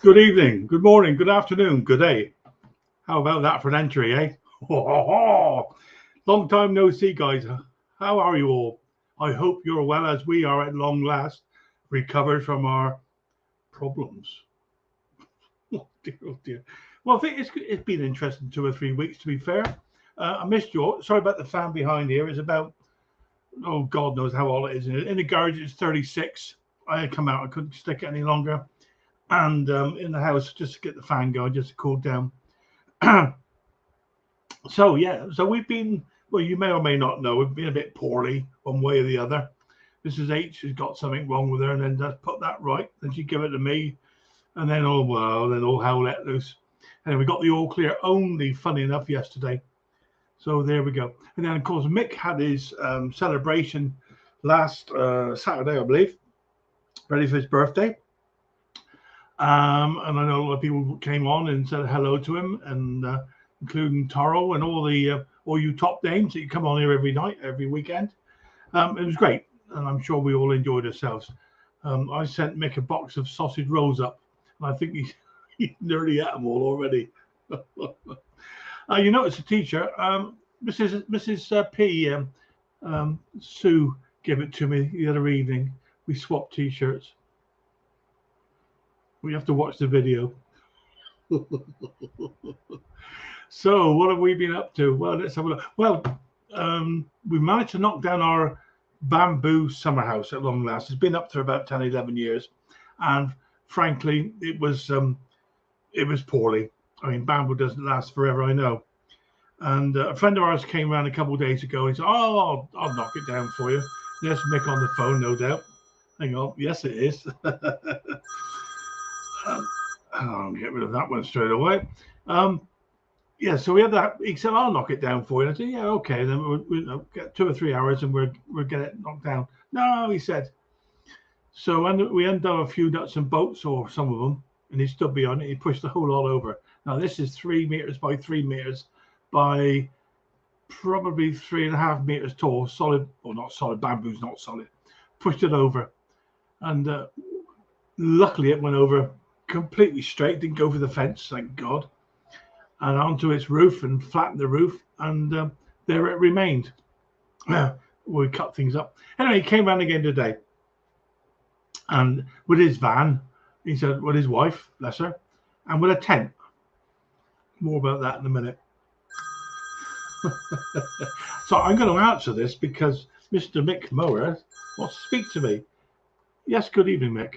Good evening, good morning, good afternoon, good day. How about that for an entry, eh? Long time no see, guys. How are you all? I hope you're well, as we are at long last, recovered from our problems. Oh dear, oh dear. Well, I think it's been an interesting 2 or 3 weeks, to be fair. I missed you all. Sorry about the fan behind here. It's about, oh, God knows how old it is. In the garage, it's 36. I had come out, I couldn't stick it any longer. And in the house, just to get the fan going, just to cool down. So we've been, well, you may or may not know, we've been a bit poorly one way or the other. Mrs. H has got something wrong with her, and then just put that right. Then she give it to me, and then all hell let loose. And we got the all clear only, funny enough, yesterday. So there we go. And then of course Mick had his celebration last Saturday, I believe, ready for his birthday. And I know a lot of people came on and said hello to him, and including Taro and all you top names that you come on here every night, every weekend. It was great, and I'm sure we all enjoyed ourselves. I sent Mick a box of sausage rolls up, and I think he's nearly at them all already. You notice the teacher, Mrs. P. Sue gave it to me the other evening. We swapped t-shirts. We have to watch the video. So what have we been up to? Well, let's have a look. Well, we managed to knock down our bamboo summer house at long last. It's been up for about 10, 11 years. And frankly, it was poorly. I mean, bamboo doesn't last forever, I know. And a friend of ours came around a couple of days ago and said, oh, I'll knock it down for you. There's Mick on the phone, no doubt. Hang on. Yes, it is. I'll get rid of that one straight away. So we had that. He said, I'll knock it down for you. I said, yeah, okay. Then we'll get 2 or 3 hours and we'll get it knocked down. No, he said. So we undone a few nuts and bolts, or some of them, and he stood behind it. He pushed the whole lot over. Now, this is 3 meters by 3 meters by probably 3.5 meters tall. Solid, or not solid, bamboo's not solid. Pushed it over. And luckily it went over completely straight, didn't go for the fence, thank God, and onto its roof and flattened the roof, and there it remained. We cut things up. Anyway, he came around again today, and with his van, he said, with his wife, bless her, and with a tent. More about that in a minute. So I'm going to answer this because Mr. Mick Mower wants to speak to me. Yes, good evening, Mick.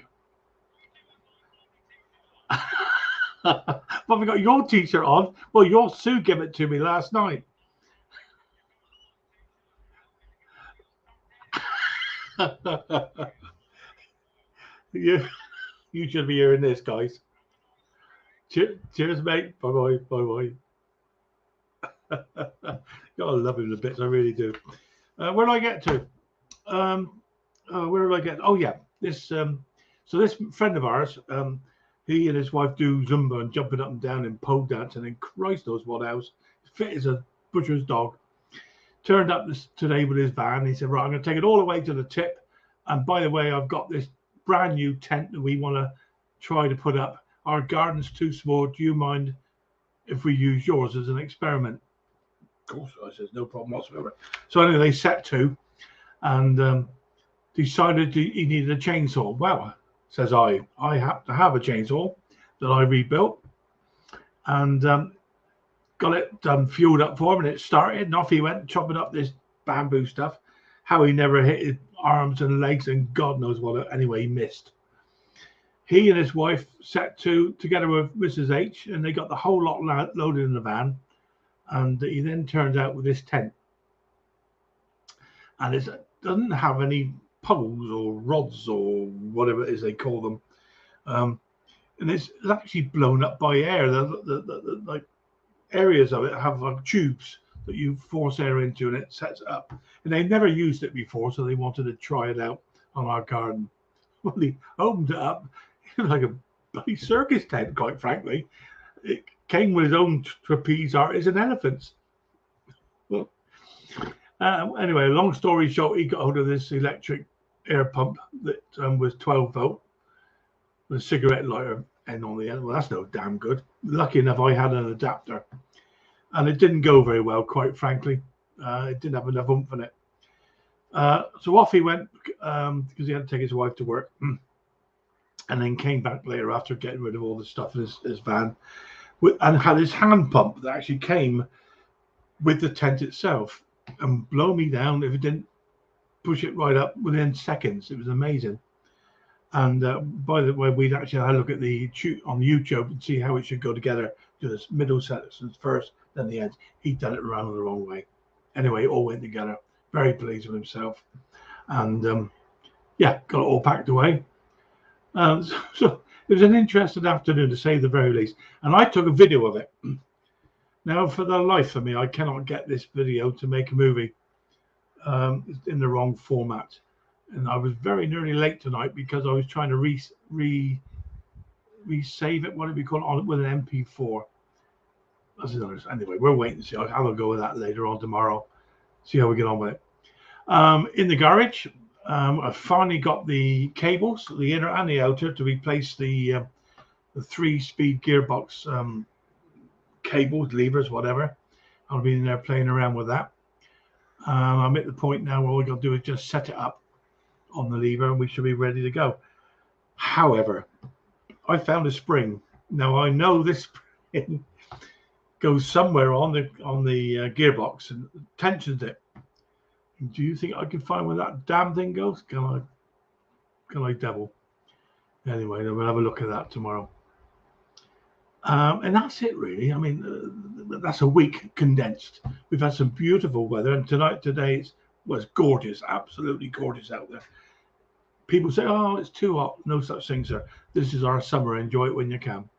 But we got your t-shirt on. Well, your Sue gave it to me last night. You should be hearing this, guys. Cheers, mate. Bye bye. Gotta love him to bits, I really do. Where do I get to? Where do I get? Oh yeah, this. So this friend of ours, he and his wife do Zumba and jumping up and down and pole dancing, and Christ knows what else. Fit as a butcher's dog. Turned up today with his van. He said, right, I'm going to take it all the way to the tip. And by the way, I've got this brand new tent that we want to try to put up. Our garden's too small. Do you mind if we use yours as an experiment? Of course, I said, no problem whatsoever. So anyway, they set to and decided he needed a chainsaw. Well, says I happen to have a chainsaw that I rebuilt and got it fueled up for him, and it started, and off he went chopping up this bamboo stuff. How he never hit his arms and legs and God knows what. Anyway, he missed. he and his wife set to together with Mrs. H, and they got the whole lot loaded in the van. And he then turned out with this tent, and it doesn't have any poles or rods or whatever it is they call them, and it's actually blown up by air. The like areas of it have like tubes that you force air into, and it sets it up. And they never used it before, so they wanted to try it out on our garden. Well, he opened it up. It was like a bloody circus tent, quite frankly. It came with his own trapeze artists and elephants. Well, anyway, long story short, he got hold of this electric air pump that was 12 volt with a cigarette lighter end on the end. Well, that's no damn good. Lucky enough, I had an adapter, and it didn't go very well, quite frankly. It didn't have enough oomph in it. So off he went because he had to take his wife to work, and then came back later after getting rid of all the stuff in his van, and had his hand pump that actually came with the tent itself, and blow me down if it didn't push it right up within seconds. It was amazing. And by the way, we'd actually had a look at the on YouTube and see how it should go together. Do this middle sections first, then the ends. He'd done it around the wrong way. Anyway, it all went together. Very pleased with himself, and yeah, got it all packed away. So it was an interesting afternoon, to say the very least. And I took a video of it. Now, for the life of me, I cannot get this video to make a movie. It's in the wrong format. And I was very nearly late tonight because I was trying to resave it, what do we call it, on with an MP4. Anyway, we're waiting to see. I'll go with that later on tomorrow. See how we get on with it. In the garage, I finally got the cables, the inner and the outer, to replace the 3-speed gearbox cables, levers, whatever. I'll be in there playing around with that. I'm at the point now where all we got to do is just set it up on the lever, and we should be ready to go. However, I found a spring. Now I know this spring goes somewhere on the gearbox and tensions it. Do you think I can find where that damn thing goes? Can I devil? Anyway, then we'll have a look at that tomorrow. And that's it, really. I mean, that's a week condensed. We've had some beautiful weather, and today was gorgeous, absolutely gorgeous out there. People say, "Oh, it's too hot." No such thing, sir. This is our summer. Enjoy it when you can.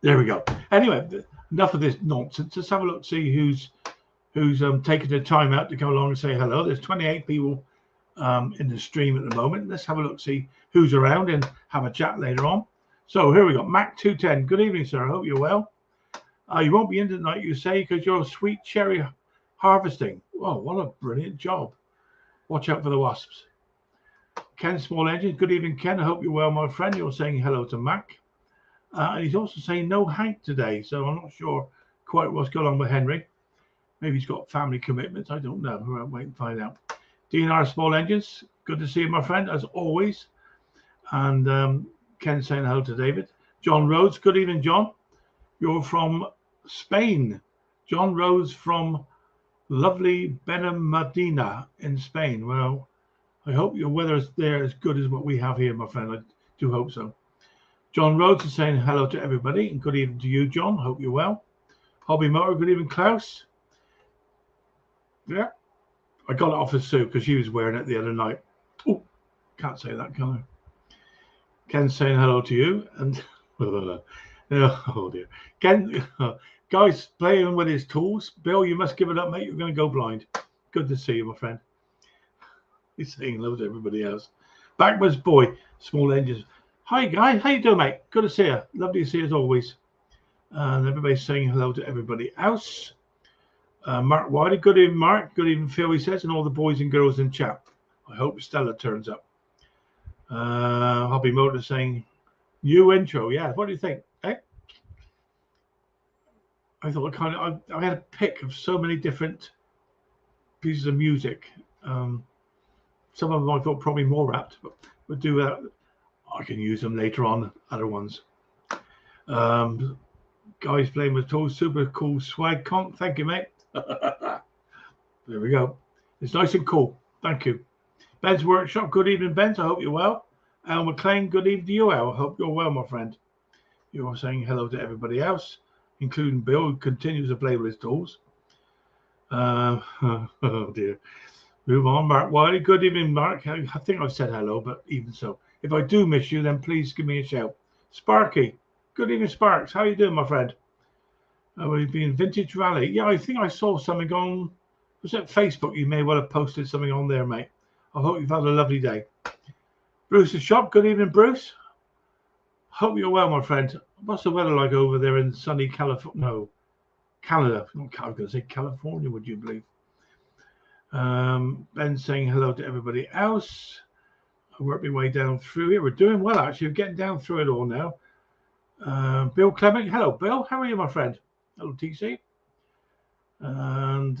There we go. Anyway, enough of this nonsense. Let's have a look, see who's taking the time out to come along and say hello. There's 28 people in the stream at the moment. Let's have a look, see who's around, and have a chat later on. So here we go. Mac 210. Good evening, sir. I hope you're well. You won't be in tonight, you say, because you're sweet cherry harvesting. Oh, what a brilliant job. Watch out for the wasps. Ken Small Engine. Good evening, Ken. I hope you're well, my friend. You're saying hello to Mac. And he's also saying no Hank today. So I'm not sure quite what's going on with Henry. Maybe he's got family commitments. I don't know. We'll wait and find out. DNR Small Engines. Good to see you, my friend, as always. And Ken saying hello to David. John Rhodes. Good evening, John. You're from Spain. John Rhodes from lovely Benalmádena in Spain. Well, I hope your weather is there as good as what we have here, my friend. I do hope so. John Rhodes is saying hello to everybody, and good evening to you, John. Hope you're well. Hobby Motor, good evening, Klaus. Yeah, I got it off of Sue because she was wearing it the other night. Oh, can't say that, can I? Ken's saying hello to you, and oh dear. Ken, guys playing with his tools. Bill, you must give it up, mate. You're going to go blind. Good to see you, my friend. He's saying hello to everybody else. Backwards boy, Small Engines. Hi guys, how you doing, mate? Good to see you. Lovely to see you as always. And everybody's saying hello to everybody else. Mark Wiley, good evening, Mark. Good evening, Phil, he says, and all the boys and girls in chat. I hope Stella turns up. Hobby Motor saying new intro. Yeah, what do you think? Eh? I thought I had a pick of so many different pieces of music. Some of them I thought probably more apt, but we'll do that. I can use them later on, other ones. Guys playing with tools, super cool swag conk. Thank you, mate. There we go. It's nice and cool. Thank you. Ben's Workshop. Good evening, Ben's. I hope you're well. Al McLean, good evening to you, Al. Hope you're well, my friend. You're saying hello to everybody else, including Bill, who continues to play with his tools. Oh dear. Move on, Mark Wiley. Good evening, Mark. I think I've said hello, but even so, if I do miss you, then please give me a shout. Sparky. Good evening, Sparks. How you doing, my friend? We've been Vintage Rally. Yeah, I think I saw something on, was it Facebook? You may well have posted something on there, mate. I hope you've had a lovely day. Bruce's shop. Good evening, Bruce. Hope you're well, my friend. What's the weather like over there in sunny California? No, Canada. I was going to say California, would you believe? Ben saying hello to everybody else. I work my way down through here. We're doing well, actually. We're getting down through it all now. Bill Clement. Hello, Bill. How are you, my friend? Hello, TC. And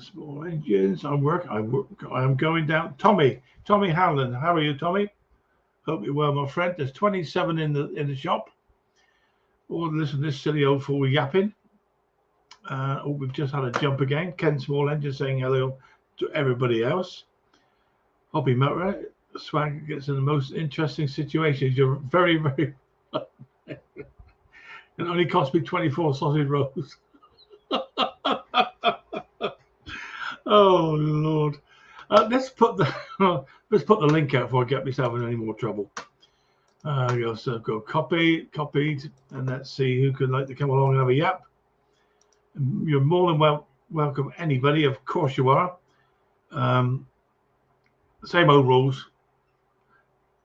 small engines. I am going down. Tommy Howland. How are you, Tommy? Hope you're well, my friend. There's 27 in the shop. Oh, listen to this silly old fool yapping. We've just had a jump again. Ken Small Engine saying hello to everybody else. Hobby Motor. Swag gets in the most interesting situations. You're very, very. It only cost me 24 sausage rolls. Oh Lord. Let's put the link out before I get myself in any more trouble. So go copied, and let's see who could like to come along and have a yap. You're more than welcome, anybody. Of course you are. Same old rules.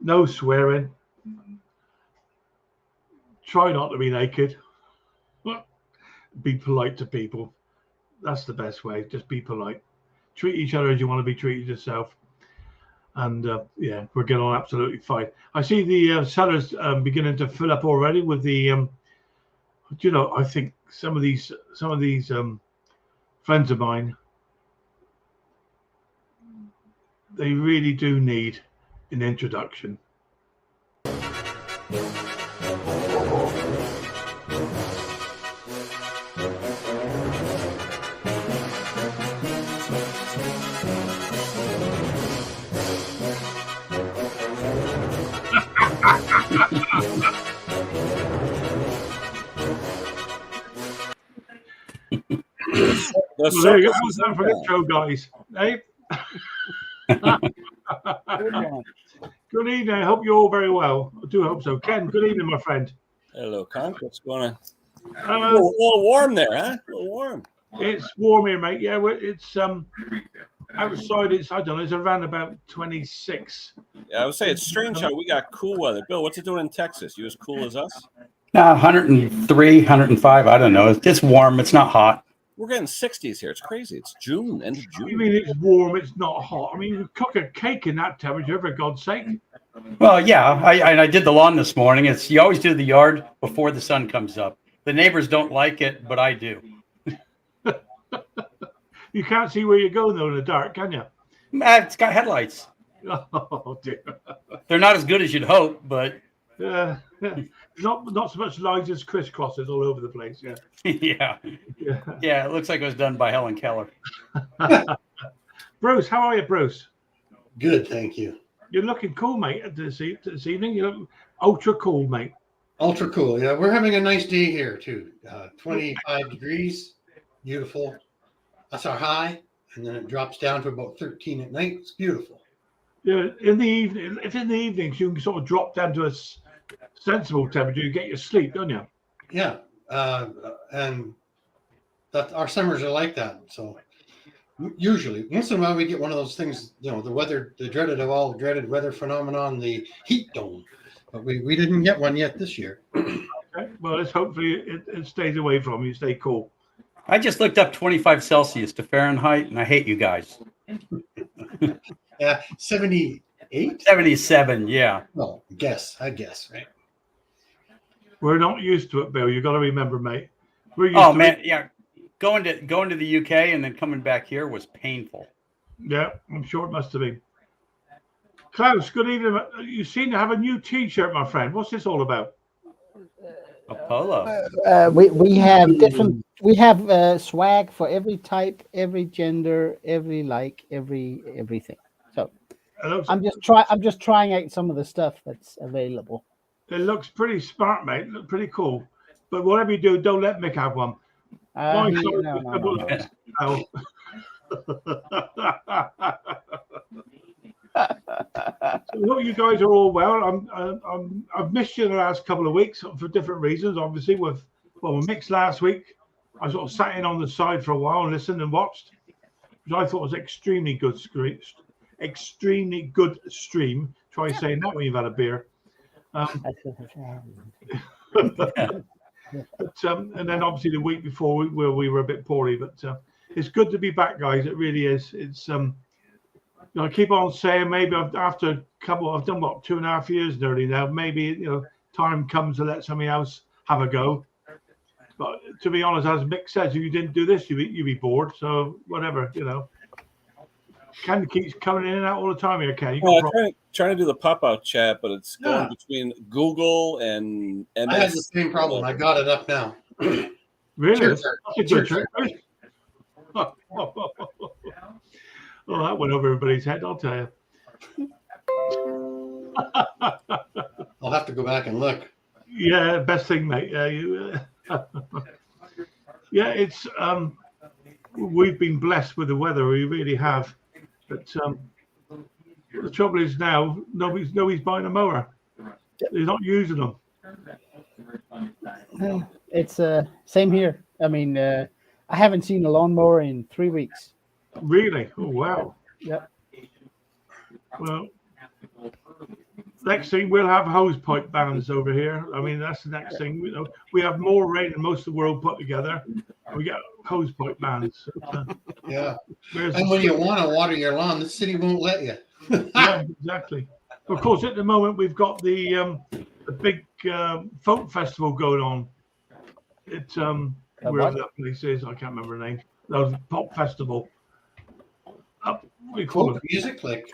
No swearing. Try not to be naked. Be polite to people. That's the best way. Just be polite. Treat each other as you want to be treated yourself. And yeah, we're getting on absolutely fine. I see the sellers beginning to fill up already with the. I think some of these friends of mine, they really do need an introduction. Well, there you go. Time for the intro, guys. Hey. Good evening. I hope you're all very well. I do hope so. Ken, good evening, my friend. Hello, Conker. What's going on? A little warm there, huh? A little warm. It's warm here, mate. Yeah, it's outside. It's I don't know. It's around about 26. Yeah, I would say it's strange how we got cool weather. Bill, what's it doing in Texas? You as cool as us? 103, 105. I don't know. It's warm. It's not hot. We're getting 60s here. It's crazy. It's June, end of June. You mean it's warm? It's not hot. I mean, you cook a cake in that temperature, for God's sake. Well, yeah. I did the lawn this morning. You always do the yard before the sun comes up. The neighbors don't like it, but I do. You can't see where you're going though in the dark, can you? It's got headlights. Oh dear. They're not as good as you'd hope, but not so much lines as crisscrosses all over the place. Yeah. Yeah. It looks like it was done by Helen Keller. Bruce, how are you, Bruce? Good, thank you. You're looking cool, mate. This evening, you look ultra cool, mate. Ultra cool. Yeah, we're having a nice day here too. 25 degrees, beautiful. That's our high, and then it drops down to about 13 at night. It's beautiful. Yeah, in the evening, if in the evenings you can sort of drop down to a sensible temperature, you get your sleep, don't you? Yeah, and that our summers are like that. So usually, once in a while, we get one of those things. The dreaded weather phenomenon, the heat dome. But we didn't get one yet this year. Okay. Well, let's hopefully it stays away from you. Stay cool. I just looked up 25 Celsius to Fahrenheit, and I hate you guys. Yeah, 78? 77, yeah. Well, I guess, right? We're not used to it, Bill. You've got to remember, mate. We're used Oh, to man, it. yeah. Going to the UK and then coming back here was painful. Yeah, I'm sure it must have been. Klaus, good evening. You seem to have a new T-shirt, my friend. What's this all about? A polo. We have different. We have swag for every type, every gender, everything. So I'm just trying out some of the stuff that's available. It looks pretty smart, mate. Look pretty cool. But whatever you do, don't let Mick have one. No. So hope you guys are all well. I've missed you the last couple of weeks for different reasons. Obviously, with Mick's last week, I sort of sat in on the side for a while and listened and watched, which I thought was extremely good stream. Try saying that when you've had a beer. And then obviously the week before we were a bit poorly, but it's good to be back, guys. It really is. It's I keep on saying maybe after a couple, I've done 2.5 years nearly now. Maybe time comes to let somebody else have a go. But to be honest, as Mick says, if you didn't do this, you'd be bored. So whatever, Ken keeps coming in and out all the time here, Ken. Trying to do the pop-out chat, but it's going between Google and MS. I had the same problem. I got it up now. Really? Cheers, That's a good trick. Oh, that went over everybody's head, I'll tell you. I'll have to go back and look. Yeah, best thing, mate. Yeah, it's we've been blessed with the weather. We really have. But the trouble is now nobody's buying a mower. They're not using them. It's same here. I mean, I haven't seen a lawnmower in 3 weeks. Really? Oh wow. Yep. Well, next thing we'll have hose pipe bans over here. I mean, that's the next thing. We have more rain than most of the world put together. We get hose pipe bans. Yeah. And when you want to water your lawn, the city won't let you. Yeah, exactly. Of course, at the moment we've got the big folk festival going on. It's wherever that place is, I can't remember the name. That was pop festival. What do you call Folk it? music, like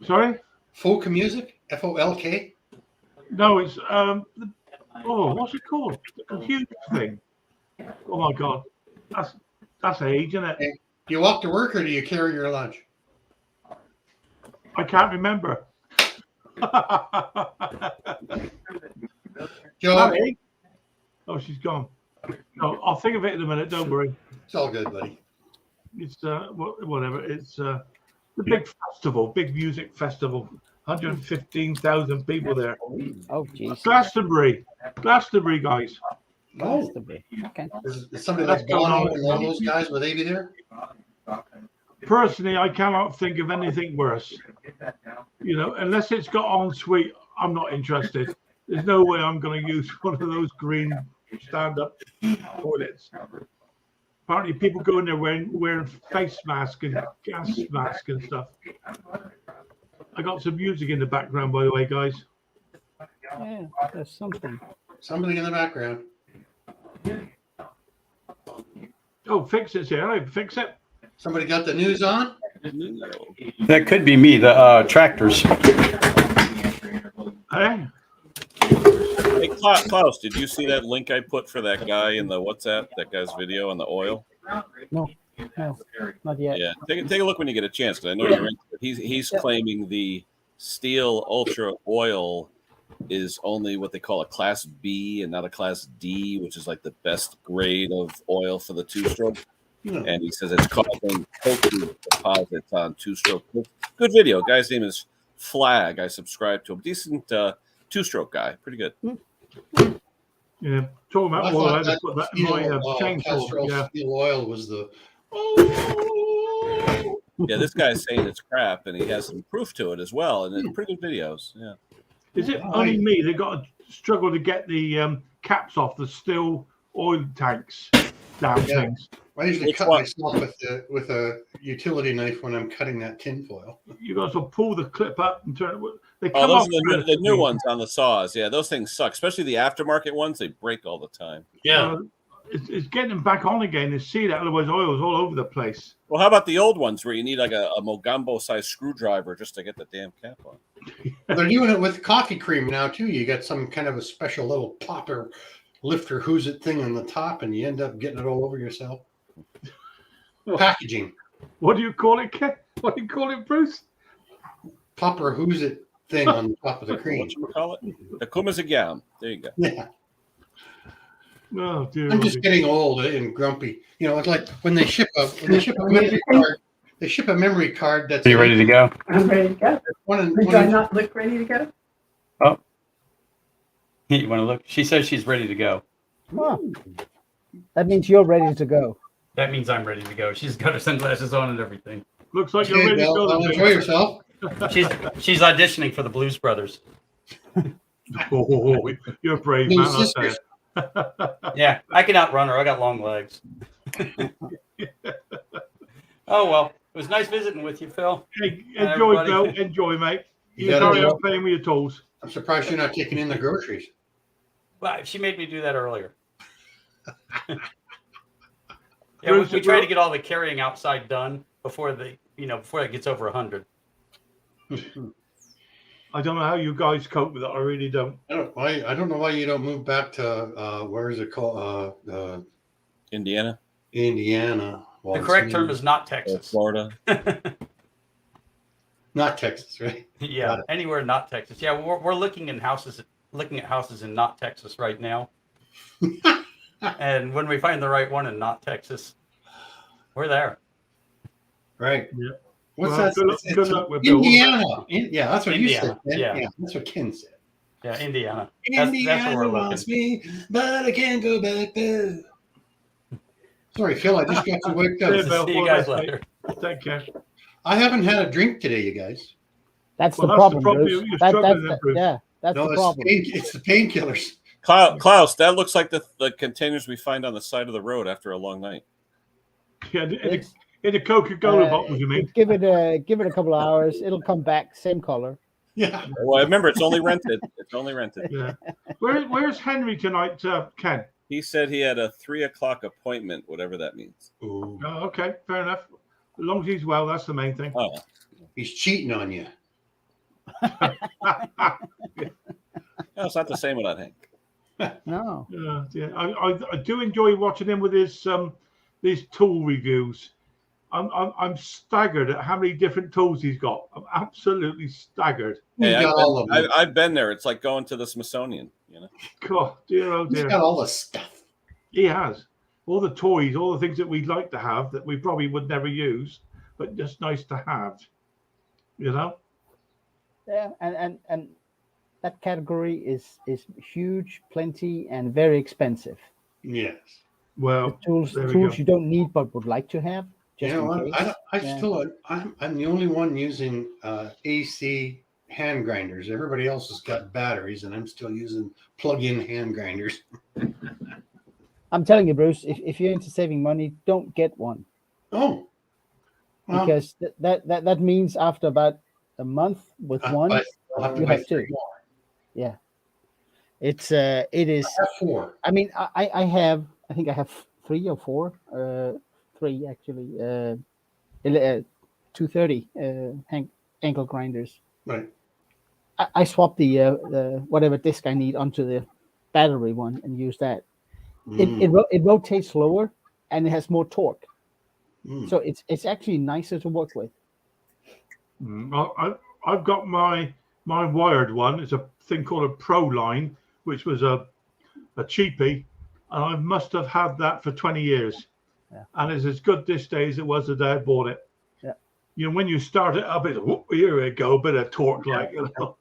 Sorry? folk music, FOLK. No, it's what's it called? A huge thing. Oh my God, that's age, isn't it? Do you walk to work or do you carry your lunch? I can't remember. Joe, Honey? Oh, she's gone. No, I'll think of it in a minute. Don't worry. it's all good, buddy. It's whatever. It's the big festival, big music festival. 115,000 people there. Oh, jeez. Glastonbury, guys. Oh, Okay. is somebody like Bono and all those guys, will they be there? Personally, I cannot think of anything worse. Unless it's got ensuite, I'm not interested. There's no way I'm going to use one of those green stand-up toilets. Apparently, people go in there wearing face masks and gas masks and stuff. I got some music in the background, by the way, guys. Yeah, there's something. Somebody in the background. Oh, Fix It's here. Hey, Fix It. Somebody got the news on? That could be me, the tractors. Hey? Hey, Klaus, did you see that link I put for that guy in the WhatsApp? That guy's video on the oil. No, not yet. Yeah, take a look when you get a chance, because I know you're into it. He's claiming the Steel Ultra oil is only what they call a Class B and not a Class D, which is like the best grade of oil for the two-stroke. And he says it's causing coating deposits on two-stroke. Good video. Guy's name is Flag. I subscribe to him. Decent two-stroke guy. Pretty good. Yeah, talking about oil, I just put that in my chainsaw. Yeah. Steel oil was the. Yeah, this guy's saying it's crap, and he has some proof to it as well, and it's pretty good videos. Yeah. Is it only me that got to struggle to get the caps off the steel oil tanks down things? I usually cut myself with a utility knife when I'm cutting that tin foil. You got to pull the clip up and turn it. They Oh, those are the new ones on the saws. Yeah, those things suck, especially the aftermarket ones. They break all the time. Yeah. It's getting them back on again to see that, otherwise oil's all over the place. Well, how about the old ones where you need like a Mogambo-sized screwdriver just to get the damn cap on? They're doing it with coffee cream now, too. You got some kind of a special little popper lifter who's it thing on the top, and you end up getting it all over yourself. Packaging. What do you call it, Ken? What do you call it, Bruce? Popper Who's It thing on the top of the cream. What you call it? The kumazigam. There you go. Yeah. Oh dear. I'm just getting old and grumpy. You know, it's like when they ship a memory card. They ship a memory card that's. Are you ready to go? I'm ready to go. Do I not look ready to go? Oh. You want to look? She says she's ready to go. Oh, that means you're ready to go. That means I'm ready to go. She's got her sunglasses on and everything. Looks like you're Okay, ready to Bill, go. enjoy yourself. She's auditioning for the Blues Brothers. Oh, you're brave, Little man. I'll tell sisters. you. Yeah, I can outrun her. I got long legs. Oh, well. It was nice visiting with you, Phil. Hey, And enjoy, everybody. Bill. Enjoy, mate. You You gotta carry do on playing with your tools. I'm surprised you're not taking in the groceries. Well, she made me do that earlier. Yeah, Bruce, we try to get all the carrying outside done before before it gets over 100. I don't know how you guys cope with it. I really don't. I don't know why you don't move back to where is it called? Indiana, Indiana. Well, The it's correct term is not or Texas. Florida. not Texas, right? Yeah, Got it. anywhere not Texas. Yeah, we're looking at houses in not Texas right now. And when we find the right one in not Texas, we're there. Right. Yeah. What's Well, that? good luck with Bill. Indiana. Yeah, that's what Indiana, you said. yeah. That's what Ken said. Yeah, Indiana. That's Indiana where we're wants looking. me, but I can't go back there. Sorry, Phil. I just got you waked Yeah, up. Bill. See you Well, guys that's later. Take care. I haven't had a drink today, you guys. That's Well, the that's problem, the problem. Bruce. You're That- struggling that's there, Bruce. yeah, that's No, the problem. it's the painkillers. Klaus, that looks like the containers we find on the side of the road after a long night. Yeah, in It's- a Coca-Cola bottles, you mean? Give it a couple of hours. It'll come back, same color. Yeah. Well, remember, it's only rented. It's only rented. Yeah. Where's Henry tonight, Ken? He said he had a 3:00 appointment, whatever that means. Ooh, Oh, okay, fair enough. As long as he's well, that's the main thing. Oh, he's cheating on you. no, it's not the same without Hank. No. Yeah. I do enjoy watching him with his these tool reviews. I'm staggered at how many different tools he's got. I'm absolutely staggered. He's Hey, got all of them. I've been there. It's like going to the Smithsonian. You know. God, dear, oh He's dear. got all the stuff. He has all the toys, all the things that we'd like to have that we probably would never use, but just nice to have. You know. Yeah, and that category is huge, plenty, and very expensive. Yes. Well, Tools there we go. you don't need but would like to have. Just You know in what? case. I'm the only one using AC hand grinders. Everybody else has got batteries, and I'm still using plug-in hand grinders. I'm telling you, Bruce, if you're into saving money, don't get one Oh. Well, because that means after about a month with one, I'll have to you buy have 3 two. more. it is. I have 4. I mean, I think I have 3 or 4, 3 actually. 230 ankle grinders. Right. I swapped the whatever disc I need onto the battery one and use that. It rotates slower and it has more torque, so it's actually nicer to work with. I've got my wired one. It's a thing called a Pro Line, which was a cheapie, and I must have had that for 20 years. Yeah. And it's as good this day as it was the day I bought it. Yeah. You know, when you start it up, it's whoop, here we go, a bit of torque, like, you know.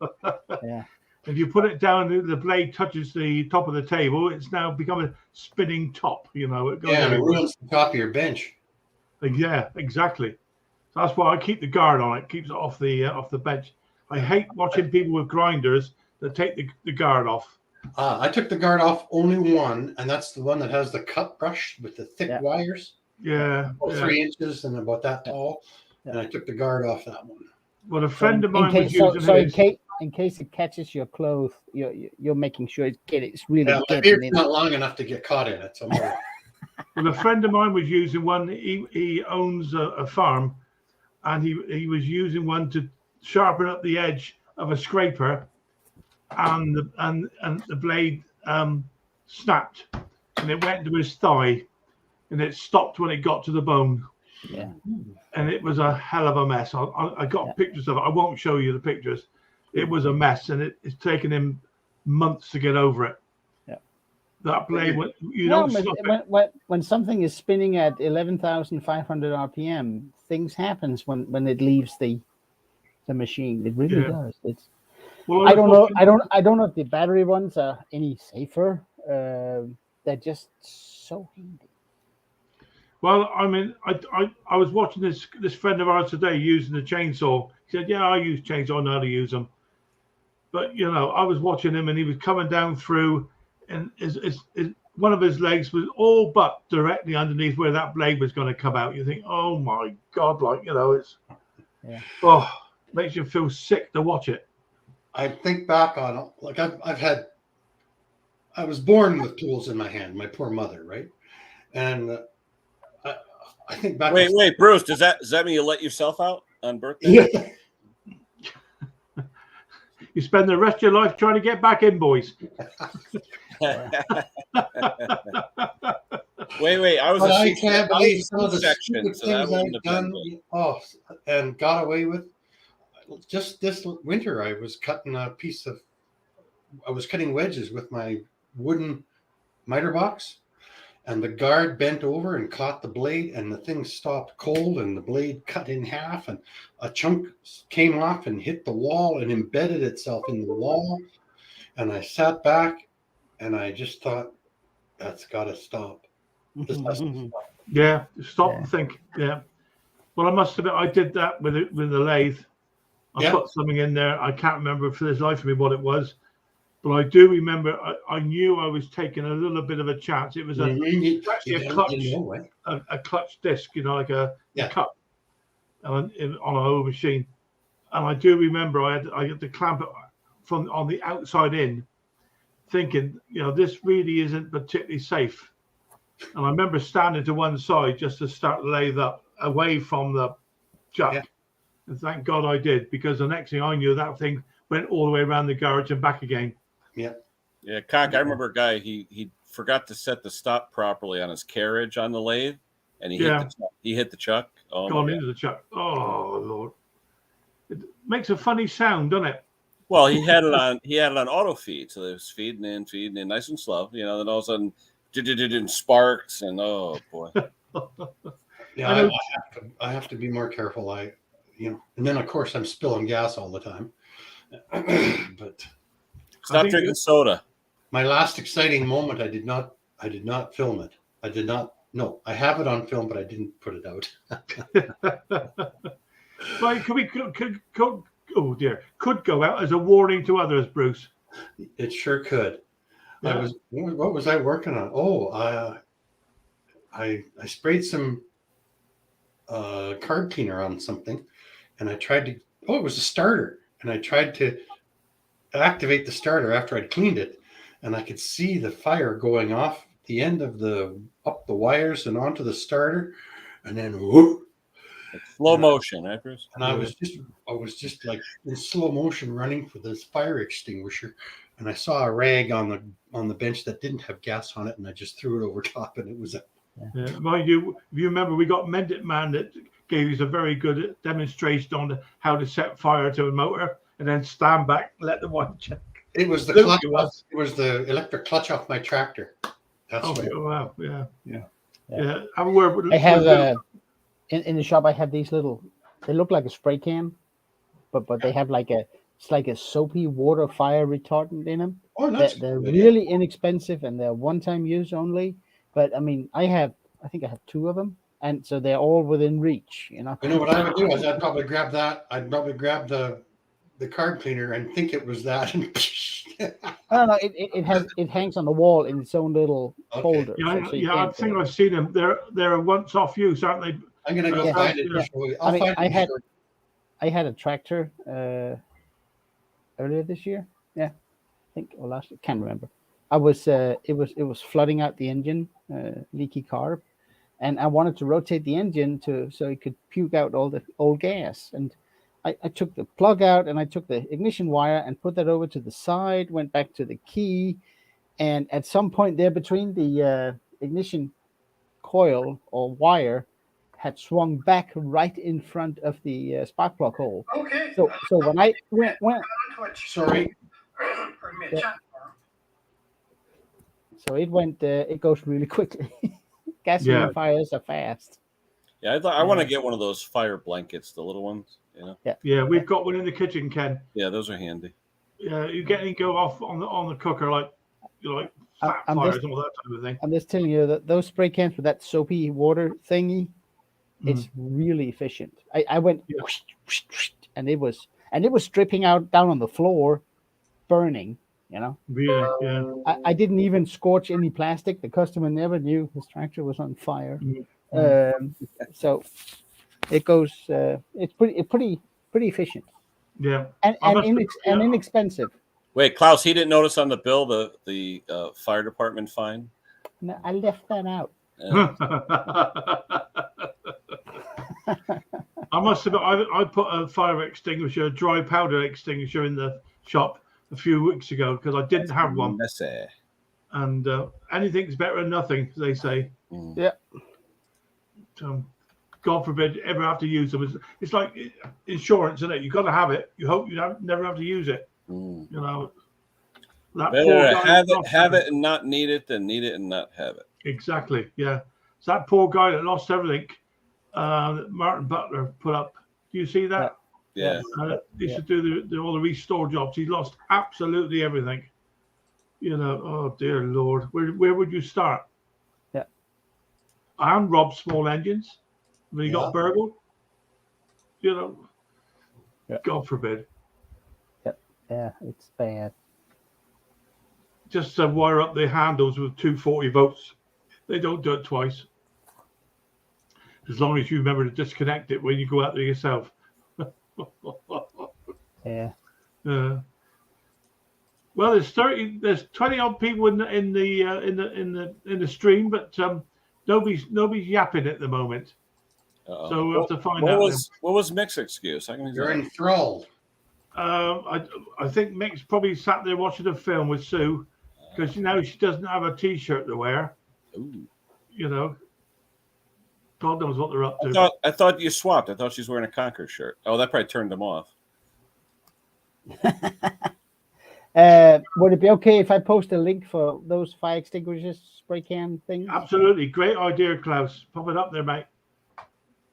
Yeah. If you put it down, the blade touches the top of the table. It's now become a spinning top. You know, it goes Yeah, and it everywhere. ruins the top of your bench. Yeah, exactly. So that's why I keep the guard on it. Keeps it off the bench. I hate watching people with grinders that take the guard off. I took the guard off only one, and that's the one that has the cut brush with the thick wires. Yeah, About 3 inches and about that tall. Yeah. And I took the guard off that one. Well, a friend of in mine was case, so, using so in his. case in case it catches your clothes, you're making sure it's really Yeah, my getting beard's in. not long enough to get caught in it. So I'm all right. Well, a friend of mine was using one. He owns a farm, and he was using one to sharpen up the edge of a scraper, and the blade snapped, and it went into his thigh, and it stopped when it got to the bone. Yeah. And it was a hell of a mess. I got pictures of it. I won't show you the pictures. It was a mess, and it's taken him months to get over it. Yeah. That blade, you don't stop it. When something is spinning at 11,500 RPM, things happens when it leaves the machine. It really does. It's. Well, I don't know. I don't know if the battery ones are any safer. They're just so handy. Well, I mean, I was watching this friend of ours today using the chainsaw. He said, "Yeah, I use chainsaw. I know how to use them." But I was watching him, and he was coming down through, and his one of his legs was all but directly underneath where that blade was going to come out. You think, "Oh my God!" It's makes you feel sick to watch it. I think back on like I was born with tools in my hand. My poor mother, right? And I think back. Wait, Bruce. Does that mean you let yourself out on birthday? Yeah. You spend the rest of your life trying to get back in, boys. Wait. I can't believe some of the section, stupid things I've done. And got away with. Just this winter, I was cutting wedges with my wooden miter box, and the guard bent over and caught the blade, and the thing stopped cold, and the blade cut in half, and a chunk came off and hit the wall and embedded itself in the wall. And I sat back, and I just thought, that's got to stop. This has to stop. Yeah, stop and think. Yeah. Well, I must admit, I did that with the lathe. I put something in there. I can't remember for this life of me what it was, but I do remember I knew I was taking a little bit of a chance. It was actually a clutch, a clutch disc, like a cup on an old machine. And I do remember I had to clamp it from on the outside in, thinking, this really isn't particularly safe. And I remember standing to one side just to start the lathe up away from the chuck. Yeah. And thank God I did, because the next thing I knew, that thing went all the way around the garage and back again. Yeah. Yeah, Conker, I remember a guy, he forgot to set the stop properly on his carriage on the lathe, and he hit the chuck. Oh, gone into the chuck. Oh, Lord. It makes a funny sound, doesn't it? Well, he had it on auto feed, so it was feeding in nice and slow. Then all of a sudden, sparks, and oh boy. Yeah, I have to be more careful. And then of course I'm spilling gas all the time. But stop drinking soda. My last exciting moment, I did not film it. I did not. No, I have it on film, but I didn't put it out. Right, could go out as a warning to others, Bruce. It sure could. Yeah. What was I working on? I sprayed some card cleaner on something, and I tried to. It was a starter, and I tried to activate the starter after I'd cleaned it, and I could see the fire going off the end of up the wires and onto the starter, and then whoop. Slow motion, right, Bruce? And I was just like in slow motion running for this fire extinguisher, and I saw a rag on the bench that didn't have gas on it, and I just threw it over top, and it was Mind you, if you remember, we got Mendit Man that gave us a very good demonstration on how to set fire to a motor, and then stand back, let the one check. It was the clutch. It was the electric clutch off my tractor. That's wow, yeah. I have in the shop. I have these little. They look like a spray can, but they have it's like a soapy water fire retardant in them. Oh, nice. They're really inexpensive, and they're one-time use only. But I mean, I think I have 2 of them, and so they're all within reach. You know what I would do is I'd probably grab that. I'd probably grab the card cleaner and think it was that. I don't know. It hangs on the wall in its own little holder. Yeah, I think I've seen them. They're once off use, aren't they? I'm gonna go find it. Yeah. I had a tractor earlier this year. Yeah, I think or last year. Can't remember. I was it was flooding out the engine, leaky carb, and I wanted to rotate the engine so it could puke out all the old gas. And I took the plug out and I took the ignition wire and put that over to the side, went back to the key, and at some point there between the ignition coil or wire had swung back right in front of the spark plug hole. Okay. So when I went, Sorry. Yeah. so it went, it goes really quickly. Gasoline Yeah. fires are fast. Yeah, I want to get one of those fire blankets, the little ones. You know. Yeah, we've got one in the kitchen, Ken. Yeah, those are handy. Yeah, you get any go off on the cooker like fat I'm fires just- and all that type of thing. I'm just telling you that those spray cans with that soapy water thingy, Mm. it's really efficient. I went Yeah. whoosh, whoosh, whoosh, and it was dripping out down on the floor, burning. You know, Yeah. I didn't even scorch any plastic. The customer never knew his tractor was on fire. Mm. So it goes. It's pretty efficient Yeah. and I must have- and yeah. inexpensive. Wait, Klaus, he didn't notice on the bill the fire department fine. No, I left that out. I must admit, I put a fire extinguisher, dry powder extinguisher in the shop a few weeks ago because I didn't have one. Messy. And anything's better than nothing, they say. Mm. Yeah. God forbid ever have to use them. It's like insurance, isn't it? You've got to have it. You hope you never have to use it. Mm. You know. That Better poor to guy have it and not need it than need it and not have it. Exactly. Yeah. So that poor guy that lost everything, that Martin Butler put up. Do you see that? Yeah. He should do all the restore jobs. He lost absolutely everything. You know, oh dear Lord, where would you start? Yeah. And rob small engines when he got burgled. You know, God forbid. Yeah, it's bad. Just wire up the handles with 240 volts. They don't do it twice. As long as you remember to disconnect it when you go out there yourself. Yeah. Well, there's 20 odd people in the stream, but nobody's yapping at the moment. Uh-oh. So we'll have to find what out. What was Mick's excuse? How come he's You're not- enthralled. I think Mick's probably sat there watching a film with Sue because she doesn't have a T-shirt to wear. Ooh. You know, God knows what they're up to. I thought you swapped. I thought she's wearing a Conker shirt. Oh, that probably turned them off. Would it be okay if I post a link for those fire extinguishers spray can things? Absolutely, great idea, Klaus. Pop it up there, mate.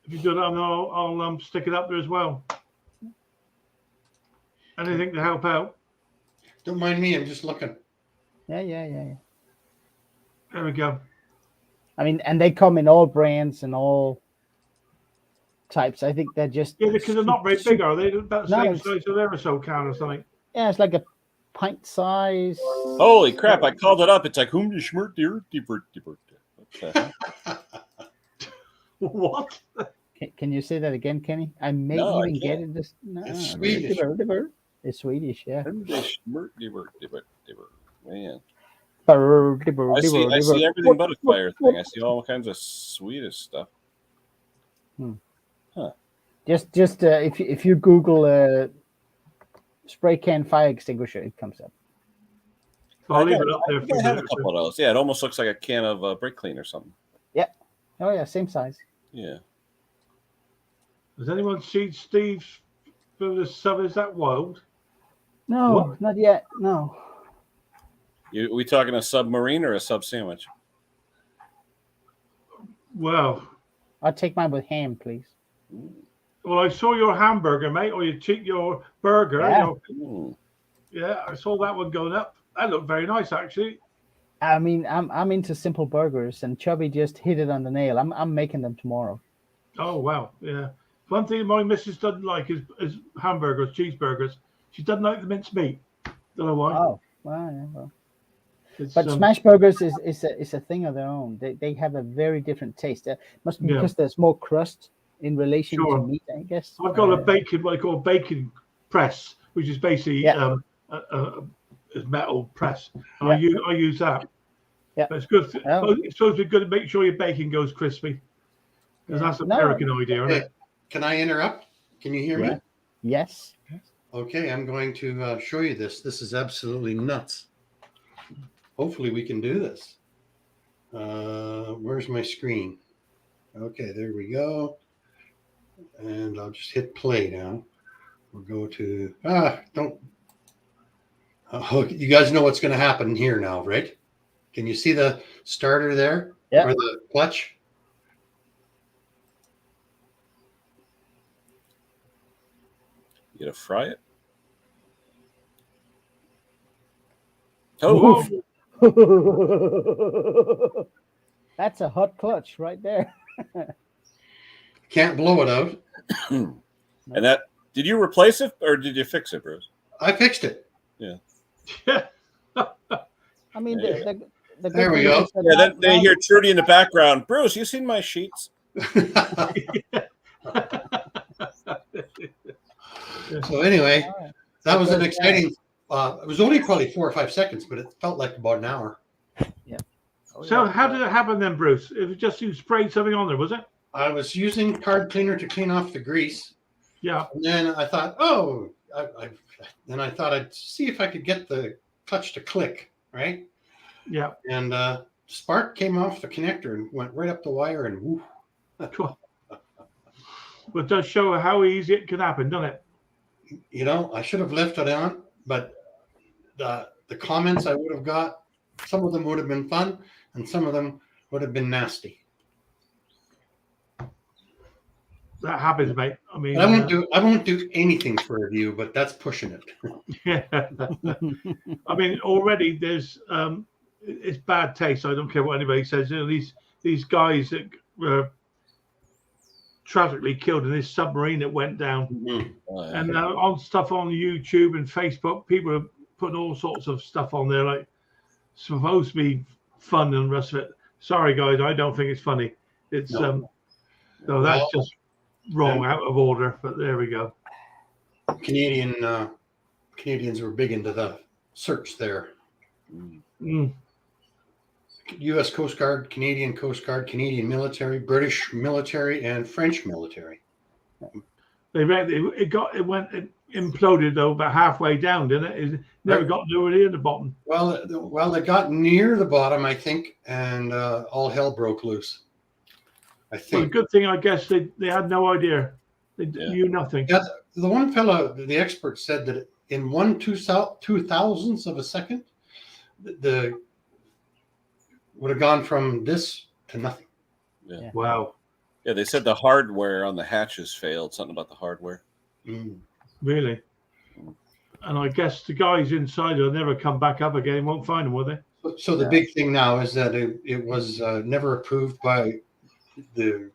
If you do that, I'll stick it up there as well. Anything to help out. Don't mind me. I'm just looking. Yeah. There we go. I mean, and they come in all brands and all types. I think they're just Because they're not very big, are they? About the No, same it's- size of aerosol can or something. Yeah, it's like a pint size. Holy crap! I called it up. It's like whom you schmert dear. What? Can you say that again, Kenny? I may No, I even get can't. it. This no, It's Swedish. It's Swedish, yeah. Man, I see I everything but a fire thing. I see all kinds of Swedish stuff. Just if you Google spray can fire extinguisher, it comes up. So I'll leave it up there for I a have a minute. couple of those. Yeah, it almost looks like a can of brake clean or something. Oh yeah, same size. Yeah. Has anyone seen Steve's for the sub? Is that wild? No, What? not yet. No. We talking a submarine or a sub sandwich? Well, I'll take mine with ham, please. I saw your hamburger, mate, or your burger. Yeah. Ooh. Yeah, I saw that one going up. That looked very nice, actually. I mean, I'm into simple burgers, and Chubby just hit it on the nail. I'm making them tomorrow. Oh wow, yeah. One thing my missus doesn't like is hamburgers, cheeseburgers. She doesn't like the minced meat. Don't know why. Oh, well, yeah, well. It's, But smash burgers is a thing of their own. They have a very different taste. Must be Yeah. because there's more crust in relation Sure. to meat, I guess. I've got a what they call a bacon press, which is basically Yeah. a metal press. And Yeah. I use that. Yeah. But it's good. Oh. It's supposed to be good to make sure your bacon goes crispy. Because that's an No. American idea, isn't Okay. it? Can I interrupt? Can you hear Yeah. me? Yes. Okay, I'm going to show you this. This is absolutely nuts. Hopefully we can do this. Where's my screen? Okay, there we go. And I'll just hit play now. We'll go to don't. Oh, you guys know what's going to happen here now, right? Can you see the starter there? Yeah. Or the clutch? You gonna fry it? Oh, That's a hot clutch right there. Can't blow it out. and that did you replace it or did you fix it, Bruce? I fixed it. Yeah. I mean, the good There we thing go. is that Yeah, then now- they hear Trudy in the background. Bruce, you seen my sheets? So anyway, All right. that was an Because, exciting. It was only probably 4 or 5 seconds, but it felt like about an hour. Oh, So yeah. how did it happen then, Bruce? It was just you sprayed something on there, was it? I was using card cleaner to clean off the grease, Yeah. and then I thought, then I thought I'd see if I could get the clutch to click, right? Yeah. And spark came off the connector and went right up the wire, and woo. Cool. But it does show how easy it can happen, doesn't it? You know, I should have left it on, but the comments I would have got, some of them would have been fun, and some of them would have been nasty. That happens, mate. I mean, And I won't do anything for a review, but that's pushing it. I mean, already there's it's bad taste. I don't care what anybody says. You know, these guys that were tragically killed in this submarine that went down, Oh, yeah. and on stuff on YouTube and Facebook, people are putting all sorts of stuff on there, like supposed to be fun and the rest of it. Sorry, guys, I don't think it's funny. It's No. no, that's just wrong, out of order. But there we go. Canadians were big into the search there. Mm. U.S. Coast Guard, Canadian Coast Guard, Canadian military, British military, and French military. It imploded though about halfway down, didn't it? It never Right. got nowhere near the bottom. Well, they got near the bottom, I think, and all hell broke loose. I Well, the think. good thing, I guess, they had no idea. They knew nothing. Yeah, the one fellow, the expert, said that in 1/2000th of a second, the would have gone from this to nothing. Yeah. Wow, Yeah, they said the hardware on the hatches failed. Something about the hardware. Mm. really? And I guess the guys inside will never come back up again. Won't find them, will they? So the big thing now is that it was never approved by the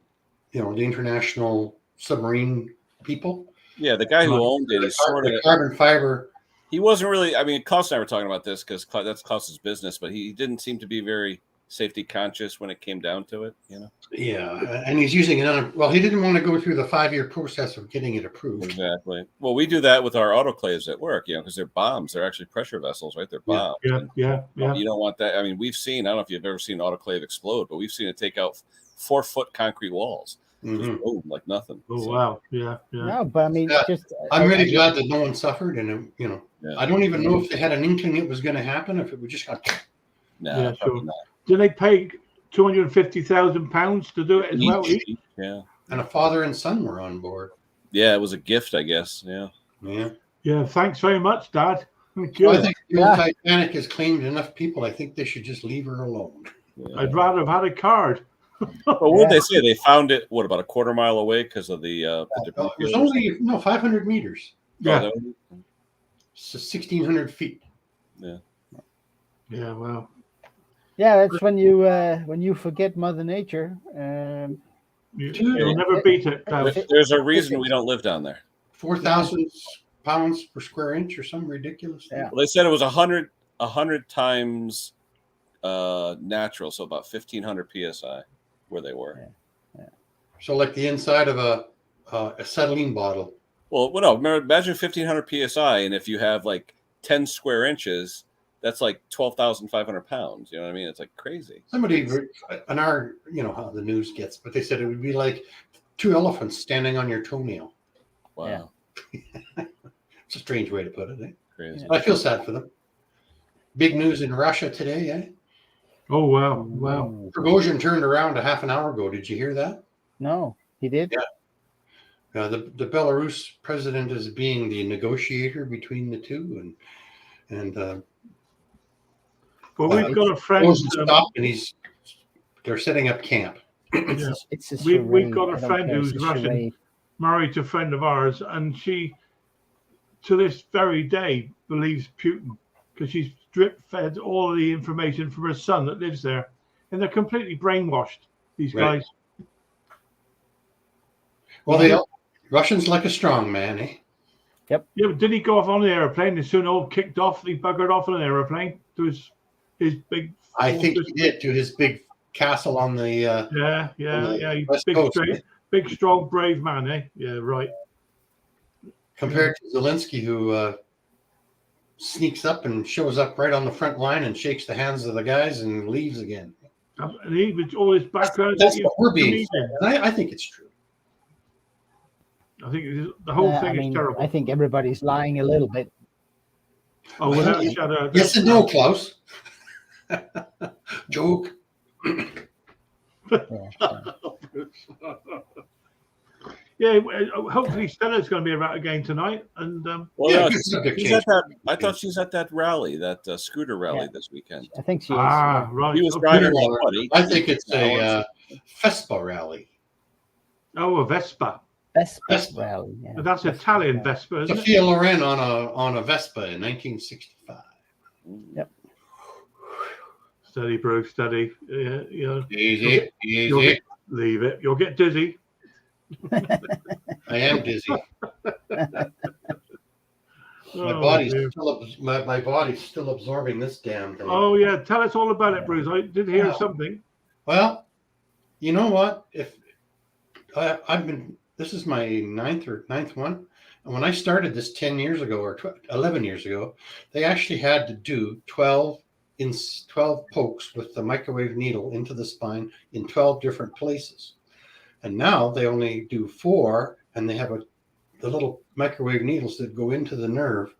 international submarine people. Yeah, the guy who owned it, he sort of The carbon fiber. he wasn't really. I mean, Klaus and I were talking about this because that's Klaus's business, but he didn't seem to be very safety conscious when it came down to it. You know. Yeah, and he's using another. Well, he didn't want to go through the 5-year process of getting it approved. Exactly. Well, we do that with our autoclaves at work, because they're bombs. They're actually pressure vessels, right? They're bombs. Yeah. You don't want that. I mean, we've seen. I don't know if you've ever seen an autoclave explode, but we've seen it take out 4-foot concrete walls. Just Mhm. boom, like nothing. Oh So, wow, yeah. No, but I mean, Yeah. just I'm really glad that no one suffered, and Yeah. I don't even know if they had an inkling it was going to happen. If it would just got Nah, Yeah, probably sure. not. Did they pay £250,000 to do it as well? Each. Yeah. and a father and son were on board. Yeah, it was a gift, I guess. Yeah. Yeah, Yeah. Thanks very much, Dad. Thank well, you. I think the old Titanic has claimed enough people. I think they should just leave her alone. I'd rather have had a card. But what did they say? They found it, what, about a quarter mile away because of the debris It was field? only 500 meters, Yeah. so 1,600 feet. Yeah. Well. yeah, that's when you forget Mother Nature. You'll never beat it, Klaus. There's a reason we don't live down there. 4,000 pounds per square inch or some ridiculous thing. Yeah. Well, they said it was 100 times natural, so about 1,500 psi where they were. So like the inside of a acetylene bottle. Well, no, imagine 1,500 psi, and if you have like 10 square inches, that's like 12,500 pounds. You know what I mean? It's like crazy. Somebody on our, how the news gets, but they said it would be like 2 elephants standing on your toenail. Wow, It's a strange way to put it. crazy. I feel sad for them. Big news in Russia today, eh? Oh wow. Prigozhin turned around a half an hour ago. Did you hear that? No, he did. Yeah. The Belarus president is being the negotiator between the two, and Well, we've got a friend. wasn't stopped, and they're setting up camp. Yeah. It's a We've charade. got a I don't friend care. who's It's a Russian, charade. married to a friend of ours, and she, to this very day, believes Putin because she's drip fed all of the information from her son that lives there, and they're completely brainwashed. These Right. guys. Well, Russians like a strong man, eh? Yeah, but did he go off on the airplane? As soon all kicked off, he buggered off on an airplane to his big. I think he did, to his big castle on the Yeah. He's West big, Coast, straight, eh? big, strong, brave man, eh? Yeah, right. Compared to Zelensky, who sneaks up and shows up right on the front line and shakes the hands of the guys and leaves again. And he, with all his background, That's what we're being fed, and I think it's true. I think the whole thing is terrible. I think everybody's lying a little bit. Oh, without a shadow. Yes and no, Klaus. Joke. Yeah, hopefully Stella's going to be about again tonight. And Well, Yeah, no, good subject she's change. at that. I thought she's at that rally, that scooter rally Yeah. this weekend. I think she is. Yeah. right. He was Okay. driving like what, 18 I think it's hours? a Vespa rally. Oh, a Vespa. Vespa rally. Yeah. But that's Italian Vespa, isn't it? Sophia Loren on a Vespa in 1965. Yep. Steady, Bruce, steady. Yeah. Easy, You'll easy. get, leave it. You'll get dizzy. I am dizzy. My Oh, body's dear. my body's still absorbing this damn thing. Oh, yeah. Tell us all about it, Bruce. I did hear something. Well, you know what? If I've been, this is my ninth one, and when I started this 10 years ago or 11 years ago, they actually had to do 12 pokes with the microwave needle into the spine in 12 different places. And now they only do 4, and they have the little microwave needles that go into the nerve,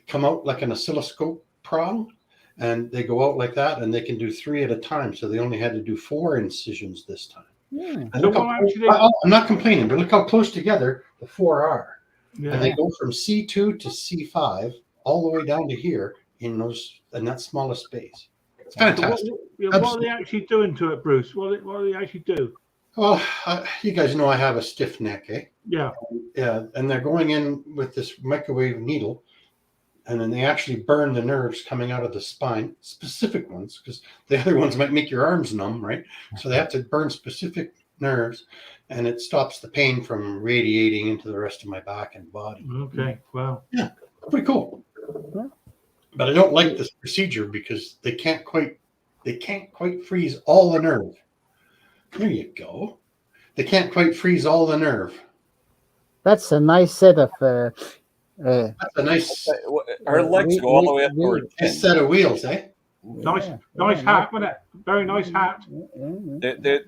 come out like an oscilloscope prong, and they go out like that, and they can do 3 at a time. So they only had to do 4 incisions this time. Yeah. And look I'm not complaining, but look how close together the 4 are. Yeah. And they go from C2 to C5 all the way down to here in that smallest space. It's fantastic. What are they actually doing to it, Bruce? What do they actually do? Well, you guys know I have a stiff neck, eh? Yeah. Yeah, and they're going in with this microwave needle, and then they actually burn the nerves coming out of the spine, specific ones, because the other ones might make your arms numb, right? So they have to burn specific nerves, and it stops the pain from radiating into the rest of my back and body. Okay. Wow. Yeah, pretty cool. But I don't like this procedure because they can't quite freeze all the nerve. There you go. They can't quite freeze all the nerve. That's a nice set of. That's a nice Her legs go all the way up to her chin. set of wheels, eh? Nice hat, wasn't it? Very nice hat.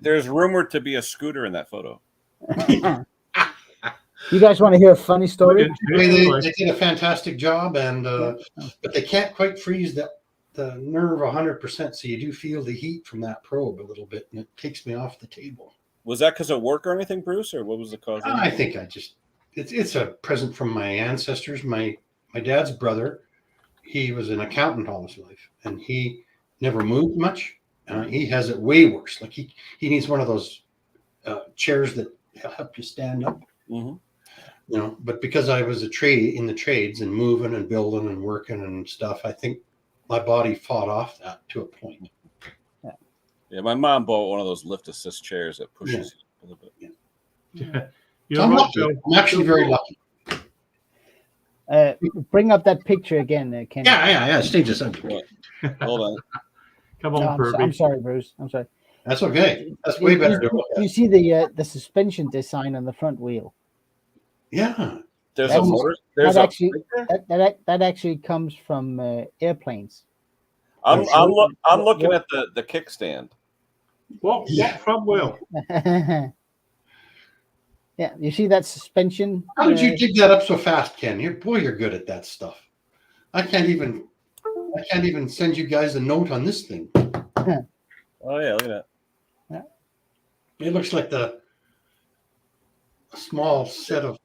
There's rumored to be a scooter in that photo. You guys want to hear a funny story? They did a fantastic job, and but they can't quite freeze the nerve 100%. So you do feel the heat from that probe a little bit, and it takes me off the table. Was that because of work or anything, Bruce, or what was the cause? I think it's a present from my ancestors. My dad's brother, he was an accountant all his life, and he never moved much. He has it way worse. Like he needs one of those chairs that help you stand up. Mm-hmm. You know, but because I was in the trades and moving and building and working and stuff, I think my body fought off that to a point. Yeah, my mom bought one of those lift assist chairs that pushes you a little bit. Yeah. So I'm lucky. I'm actually very lucky. Bring up that picture again, Ken. Yeah. Change the subject. Hold on. Come on, Kirby. I'm sorry, Bruce. I'm sorry. That's okay. That's way better to look at. You see the suspension design on the front wheel. Yeah. There's That's- a motor. There's That actually comes from airplanes. I'm looking at the kickstand. What front wheel? Yeah, you see that suspension? How did you dig that up so fast, Ken? You're good at that stuff. I can't even send you guys a note on this thing. Oh yeah, look at that. It looks like small set of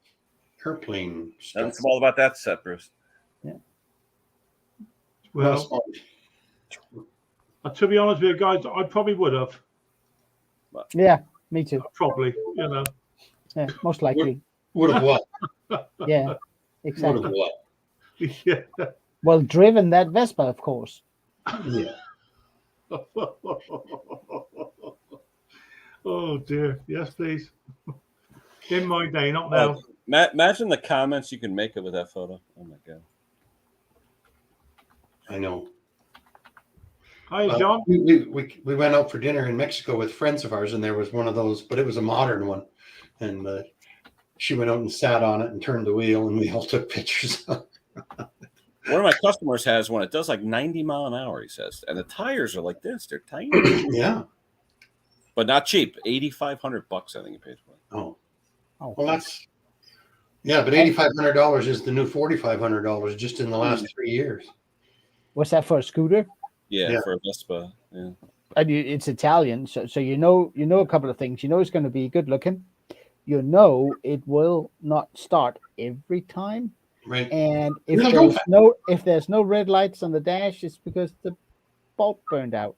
airplane Nothing stuff. small about that set, Bruce. Well, Small. to be honest with you guys, I probably would have. Yeah, me too. Probably, Yeah, most likely. Would have what? Yeah, Would have exactly. what? Yeah. Well, driven that Vespa, of course. Yeah. Oh dear. Yes, please. In my day, not now. Imagine the comments you can make with that photo. Oh my god. I know. Hi, John. We went out for dinner in Mexico with friends of ours, and there was one of those, but it was a modern one. And she went out and sat on it and turned the wheel, and we all took pictures. One of my customers has one. It does like 90 mile an hour, he says. And the tires are like this. They're tiny. Yeah. But not cheap. $8,500, I think he paid for it. Oh. Oh, Well, that's, yeah, but $8,500 is the new $4,500 just in the last 3 years. what's that for a scooter? Yeah, for a Vespa. Yeah. And it's Italian, so you know a couple of things. You know it's going to be good looking. You know it will not start every time. Right. And if there's no red lights on the dash, it's because the bulb burned out.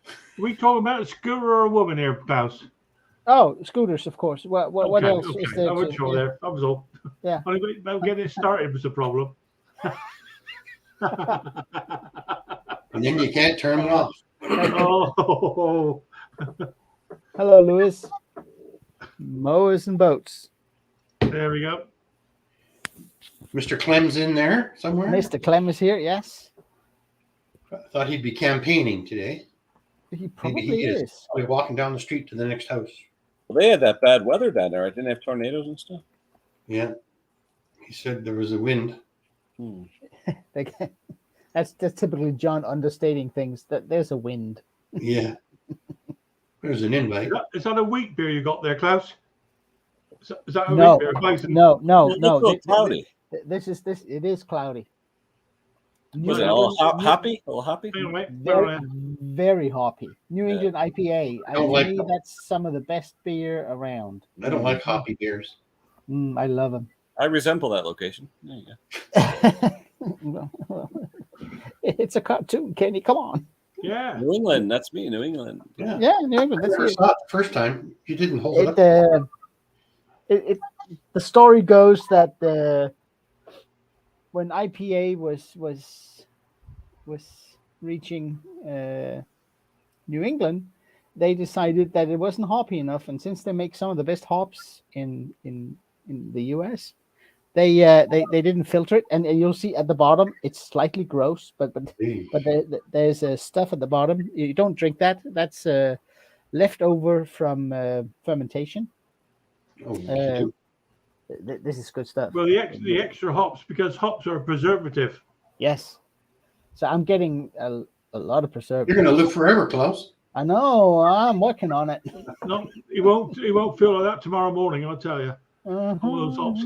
Are we talking about a scooter or a woman here, Bouse? Oh, scooters, of course. What Okay, else is there? I wasn't sure there. That was all. Yeah. Only about getting it started was the problem. And then you can't turn them off. Oh. Hello, Louis. Mowers and boats. There we go. Mr. Clem's in there somewhere. Mr. Clem is here. Yes, I thought he'd be campaigning today. he probably Maybe he is. Probably walking down the street to the next house. Well, they had that bad weather down there. Didn't they have tornadoes and stuff? Yeah. He said there was a wind. That's typically John understating things. That there's a wind. Yeah. There's an invite. Is that a wheat beer you got there, Klaus? Is that a No, wheat beer? Bison? no. Cloudy. It is cloudy. Was it a little hoppy? A little hoppy? Hang on, mate. Very, very hoppy. New England IPA. don't like To me, them. that's some of the best beer around. I don't like hoppy beers. I love them. I resemble that location. There you go. It's a cartoon, Kenny. Come on. Yeah. New England. That's me, New England. Yeah. Yeah, New England. I That's never it. saw it the first time. You didn't hold it up. The story goes that when IPA was reaching New England, they decided that it wasn't hoppy enough, and since they make some of the best hops in the US, they didn't filter it, and you'll see at the bottom it's slightly gross, but there's stuff at the bottom. You don't drink that. That's leftover from fermentation. Oh, This is good stuff. Well, the extra hops, because hops are a preservative. Yes. So I'm getting a lot of preservative. you're going to live forever, Klaus. I know. I'm working on it. No, he won't feel like that tomorrow morning, I'll tell you. All those hops.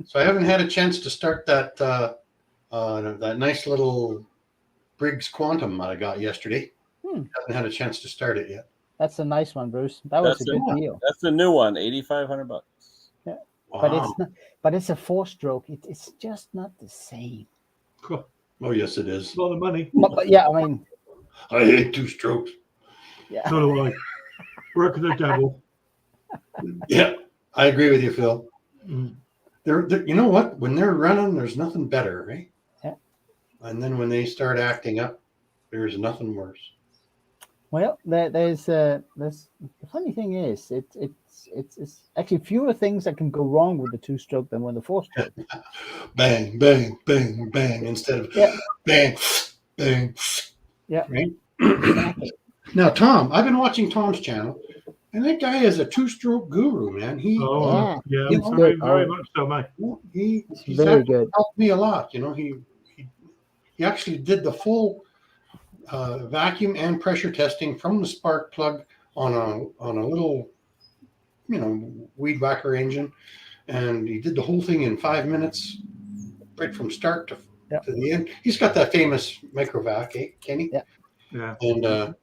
So I haven't had a chance to start that that nice little Briggs Quantum I got yesterday. Haven't had a chance to start it yet. That's a nice one, Bruce. That was a good deal. That's the new one, $8,500. Yeah. Wow. But it's a 4-stroke. It's just not the same. Oh yes, it is. A lot of money. But yeah, I mean, I hate 2 strokes. yeah. So do I. Work of the devil. Yeah, I agree with you, Phil. Mm. They're, you know what? When they're running, there's nothing better, right? Yeah. And then when they start acting up, there's nothing worse. Well, there's the funny thing is it's actually fewer things that can go wrong with the 2-stroke than with the 4-stroke. Bang, bang, bang, bang, instead of bang, bang. Yeah. Right? Exactly. Now, Tom, I've been watching Tom's channel, and that guy is a 2-stroke guru, man. He's very much so, mate. he's very actually good. helped me a lot. You know, he actually did the full vacuum and pressure testing from the spark plug on a little, weed whacker engine, and he did the whole thing in 5 minutes, right from start to the end. He's got that famous microvac, Kenny? Yeah. Yeah. And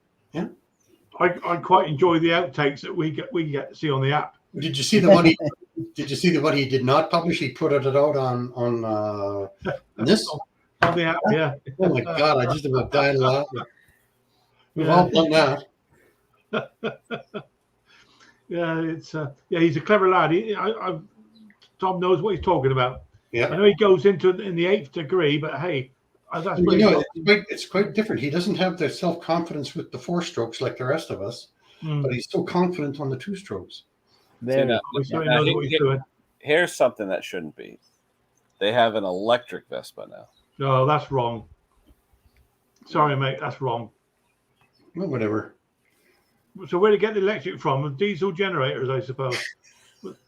I quite enjoy the outtakes that we get to see on the app. Did you see the one? Did you see the one he did not publish? He put it out on this. On the app, yeah. Oh my God! I just about died laughing. We've Yeah. all done that. Yeah, it's he's a clever lad. Tom knows what he's talking about. Yeah. I know he goes into it in the 8th degree, but hey, that's You what know, it's quite different. He doesn't have the self-confidence with the 4 strokes like the rest of us, but he's so confident on the 2 strokes. Very now, he knows what he's doing. Here's something that shouldn't be. They have an electric Vespa now. No, that's wrong. Sorry, mate, that's wrong. Well, whatever. So where to get the electric from? Diesel generators, I suppose.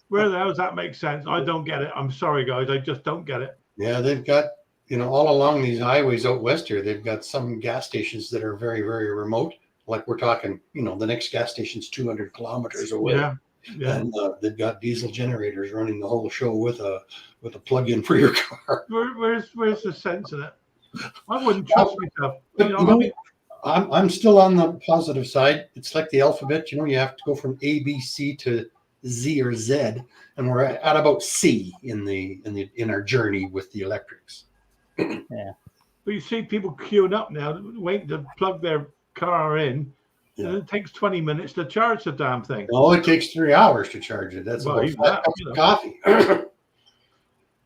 Where the hell does that make sense? I don't get it. I'm sorry, guys. I just don't get it. Yeah, they've got, all along these highways out west here, they've got some gas stations that are very, very remote. Like we're talking, the next gas station's 200 kilometers away. Yeah. And they've got diesel generators running the whole show with a plug-in for your car. Where's the sense in it? I wouldn't trust myself. I'm still on the positive side. It's like the alphabet. You have to go from A, B, C to Z or Z, and we're at about C in our journey with the electrics. Yeah. But you see people queuing up now, waiting to plug their car in. Yeah. And it takes 20 minutes to charge the damn thing. No, it takes 3 hours to charge it. That's about 5 cups of coffee.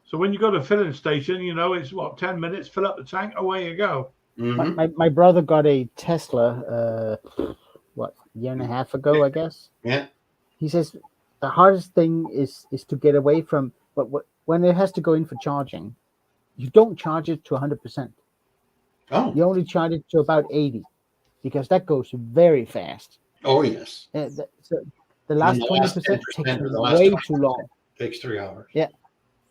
So when you go to a filling station, it's 10 minutes, fill up the tank, away you go. Mm-hmm. My brother got a Tesla, a year and a half ago, I guess. Yeah. He says the hardest thing is to get away from, but when it has to go in for charging, you don't charge it to 100%. Oh. You only charge it to about 80, because that goes very fast. Oh yes. So the last 20% takes way too long. Takes 3 hours. Yeah.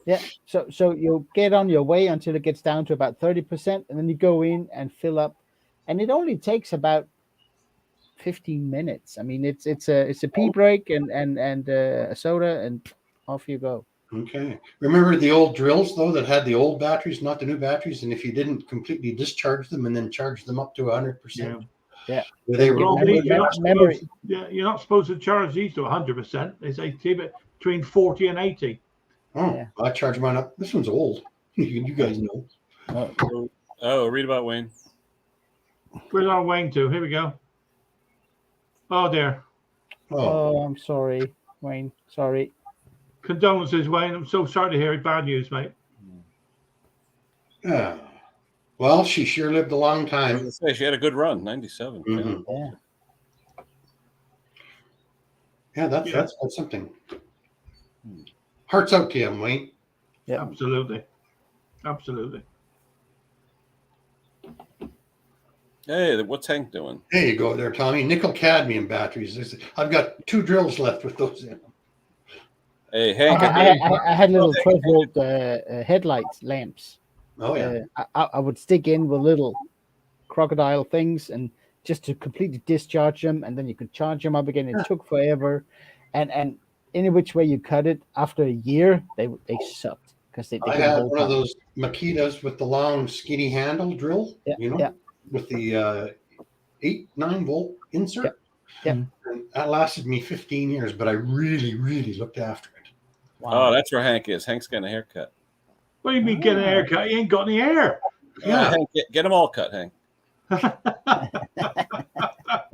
Yeah, so you get on your way until it gets down to about 30%, and then you go in and fill up, and it only takes about 15 minutes. I mean, it's a pee break and a soda, and off you go. Okay. Remember the old drills though that had the old batteries, not the new batteries, and if you didn't completely discharge them and then charge them up to 100%. Yeah. They were you're not supposed to charge these to 100%. They say keep it between 40 and 80. Oh, yeah. I charge mine up. This one's old. You guys know. Oh, read about Wayne. Where's our Wayne to? Here we go. Oh, there. Oh, I'm sorry, Wayne. Sorry. Condolences, Wayne. I'm so sorry to hear it. Bad news, mate. Yeah. Well, she sure lived a long I time. was gonna say, she had a good run, 97. Mm-hmm. Yeah. Yeah, that's something. Hearts out to him, Wayne. Yeah. Absolutely. Hey, what's Hank doing? There you go there, Tommy. Nickel cadmium batteries. I've got 2 drills left with those in them. Hey, Hank. I had little 12-volt headlights lamps. Oh, yeah. I would stick in with little crocodile things and just to completely discharge them, and then you could charge them up again. It took forever. And any which way you cut it, after a year, they sucked because they I had one of those Makitas with the long, skinny handle drill, with the 8-9 volt insert. Yeah. And that lasted me 15 years, but I really, really looked after it. Wow. Oh, that's where Hank is. Hank's getting a haircut. What do you mean get a haircut? He ain't got any hair. Yeah. Hank, get them all cut, Hank.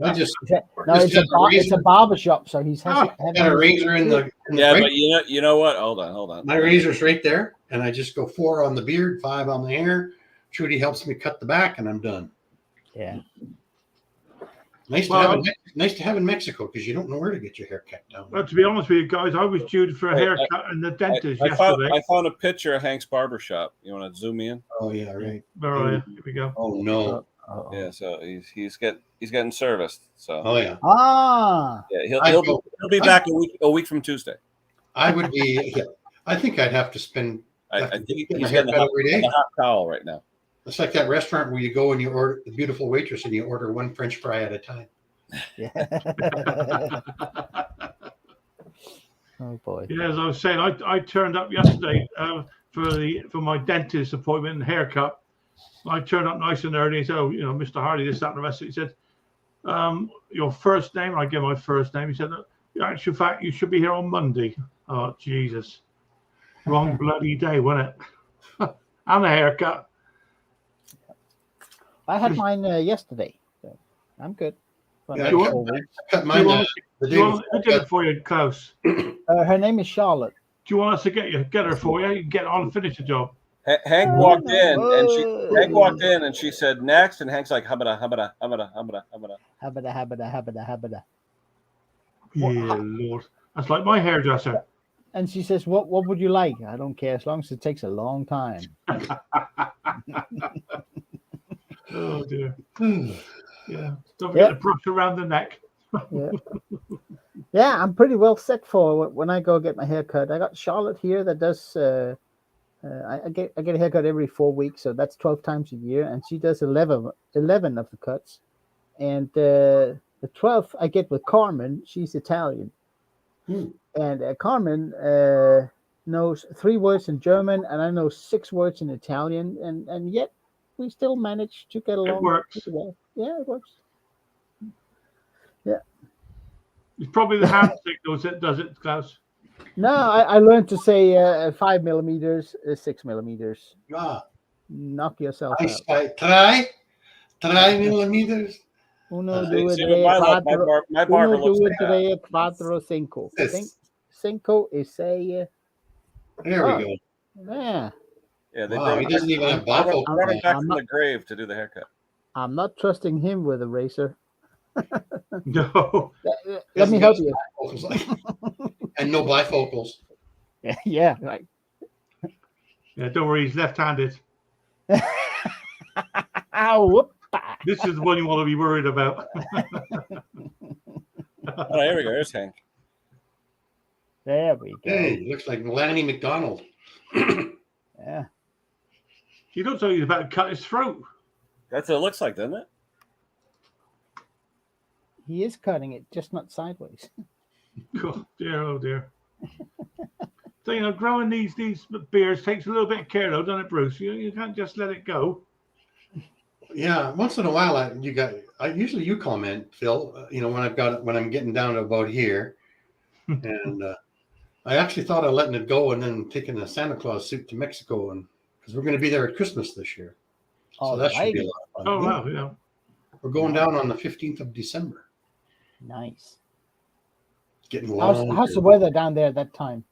It's a barber shop, so he's got a razor in the right. But you know what? Hold on. My razor's right there, and I just go 4 on the beard, 5 on the hair. Trudy helps me cut the back, and I'm done. Yeah. Nice to have in Mexico because you don't know where to get your hair cut down. Well, to be honest with you guys, I was due for a haircut in the dentist yesterday. I found a picture of Hank's barber shop. You want to zoom in? Oh yeah, right. All right, here we go. Oh no. Yeah, so he's getting serviced. So. Oh yeah. Yeah, he'll be back a week from Tuesday. I would be. Yeah, I think I'd have to spend. I think he's getting every day. A hot towel right now. It's like that restaurant where you go and you order the beautiful waitress and you order 1 French fry at a time. Yeah. Oh boy. Yeah, as I was saying, I turned up yesterday for my dentist appointment and haircut. I turned up nice and early. He said, "Oh, Mr. Hardy, this, that, and the rest." He said, your first name. I give my first name. He said, in actual fact, you should be here on Monday. Oh, Jesus. Wrong bloody day, wasn't it? And a haircut. I had mine yesterday. So I'm good. For Yeah, another I 4 weeks. cut mine the day before. Who did it for you, Klaus? Her name is Charlotte. Do you want us to get her for you? You can get on and finish the job. Hank walked in and she said next, and Hank's like habada. Habada. Yeah, Lord. That's like my hairdresser. And she says, what would you like? I don't care, as long as it takes a long time. Oh, dear. Yeah. Don't forget the brush around the neck. Yeah, I'm pretty well set for when I go get my hair cut. I got Charlotte here that does... I get a haircut every 4 weeks, so that's 12 times a year, and she does 11 of the cuts. And the 12th I get with Carmen. She's Italian. And Carmen knows 3 words in German, and I know 6 words in Italian, and yet we still manage to get along. It works. Well. Yeah, it works. Yeah. It's probably the hand signals that does it, Klaus. No, I learned to say 5 millimeters, 6 millimeters. Knock yourself out. Try millimeters. Uno, due, my barber looks like that. 4, 5. Cinco is say. There we go. Yeah. Yeah, they he doesn't even have bifocals. Running back from the grave to do the haircut. I'm not trusting him with a razor. No. Let me help you. And no bifocals. Yeah, right. Yeah, don't worry, he's left-handed. Ow, this is the one you want to be worried about. Oh, here we go. There's Hank. There we go. Hey, looks like Lanny McDonald. Yeah. He looks like he's about to cut his throat. That's what it looks like, doesn't it? He is cutting it, just not sideways. Oh dear. So growing these beards takes a little bit of care, though, doesn't it, Bruce? You can't just let it go. Yeah, once in a while, usually you comment, Phil. When I'm getting down to about here, and I actually thought of letting it go and then taking a Santa Claus suit to Mexico, and because we're going to be there at Christmas this year, so that should be a lot of fun. Oh wow, yeah. We're going down on the 15th of December. Nice. It's getting long. How's the weather down there at that time?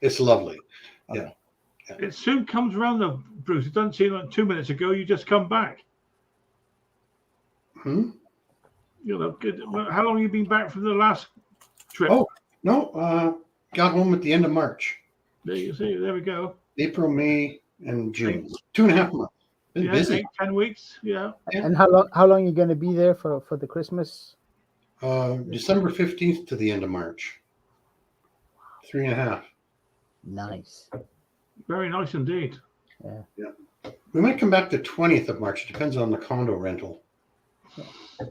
It's lovely. Okay. Yeah. It soon comes around, though, Bruce. It doesn't seem like 2 minutes ago you just come back. Good. How long have you been back from the last trip? Oh no, got home at the end of March. There you see. There we go. April, May, and June. 2.5 months. Been busy. 8, 10 weeks. Yeah. And how long are you going to be there for the Christmas? December 15th to the end of March. 3.5. Nice. Very nice indeed. Yeah. We might come back the 20th of March. It depends on the condo rental.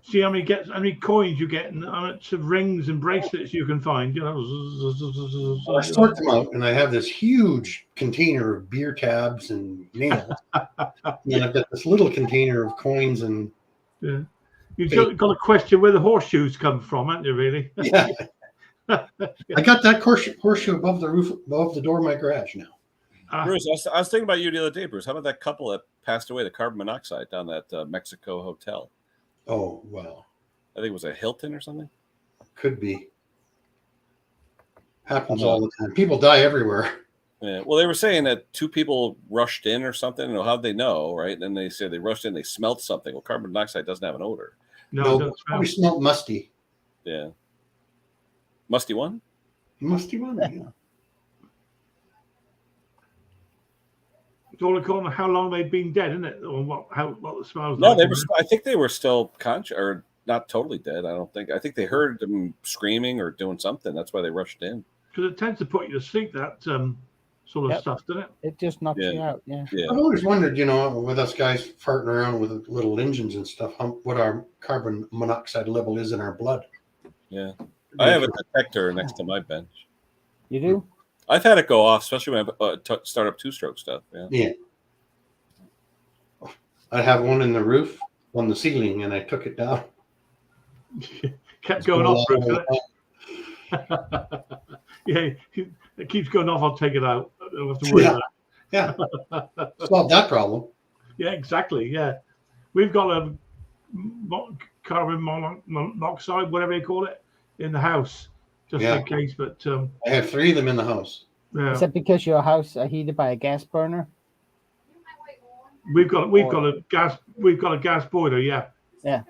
See how many coins you get and how much of rings and bracelets you can find. I sort them out, and I have this huge container of beer tabs and nails. And I've got this little container of coins and. Yeah. You've got to question where the horseshoes come from, haven't you, really? Yeah. I got that horseshoe above the roof, above the door of my garage now. Bruce, I was thinking about you the other day, Bruce. How about that couple that passed away, the carbon monoxide down that Mexico hotel? Oh, wow. I think it was a Hilton or something. Could be. Happens all the time. People die everywhere. Yeah. Well, they were saying that 2 people rushed in or something. How'd they know, right? And then they said they rushed in, they smelled something. Well, carbon monoxide doesn't have an odor. No, probably smelled musty. Yeah. Musty one? Musty one, yeah. It's all according to how long they've been dead, isn't it? Or what the smells No, like. they were. I think they were still conscious, or not totally dead. I don't think. I think they heard them screaming or doing something. That's why they rushed in. Because it tends to put you to sleep, that sort of stuff, doesn't it? It just knocks you out. Yeah. I've always wondered, with us guys farting around with little engines and stuff, what our carbon monoxide level is in our blood. Yeah. I have a detector next to my bench. You do? I've had it go off, especially when I start up 2-stroke stuff. Yeah. I have one in the roof, on the ceiling, and I took it down. Kept going off, Bruce. Yeah, it keeps going off. I'll take it out. I don't have to worry about it. Yeah. Solve that problem. Yeah, exactly. Yeah, we've got a carbon monoxide, whatever you call it, in the house, just in case. But I have 3 of them in the house. Yeah. Is that because your house are heated by a gas burner? We've got a gas boiler. Yeah. Yeah.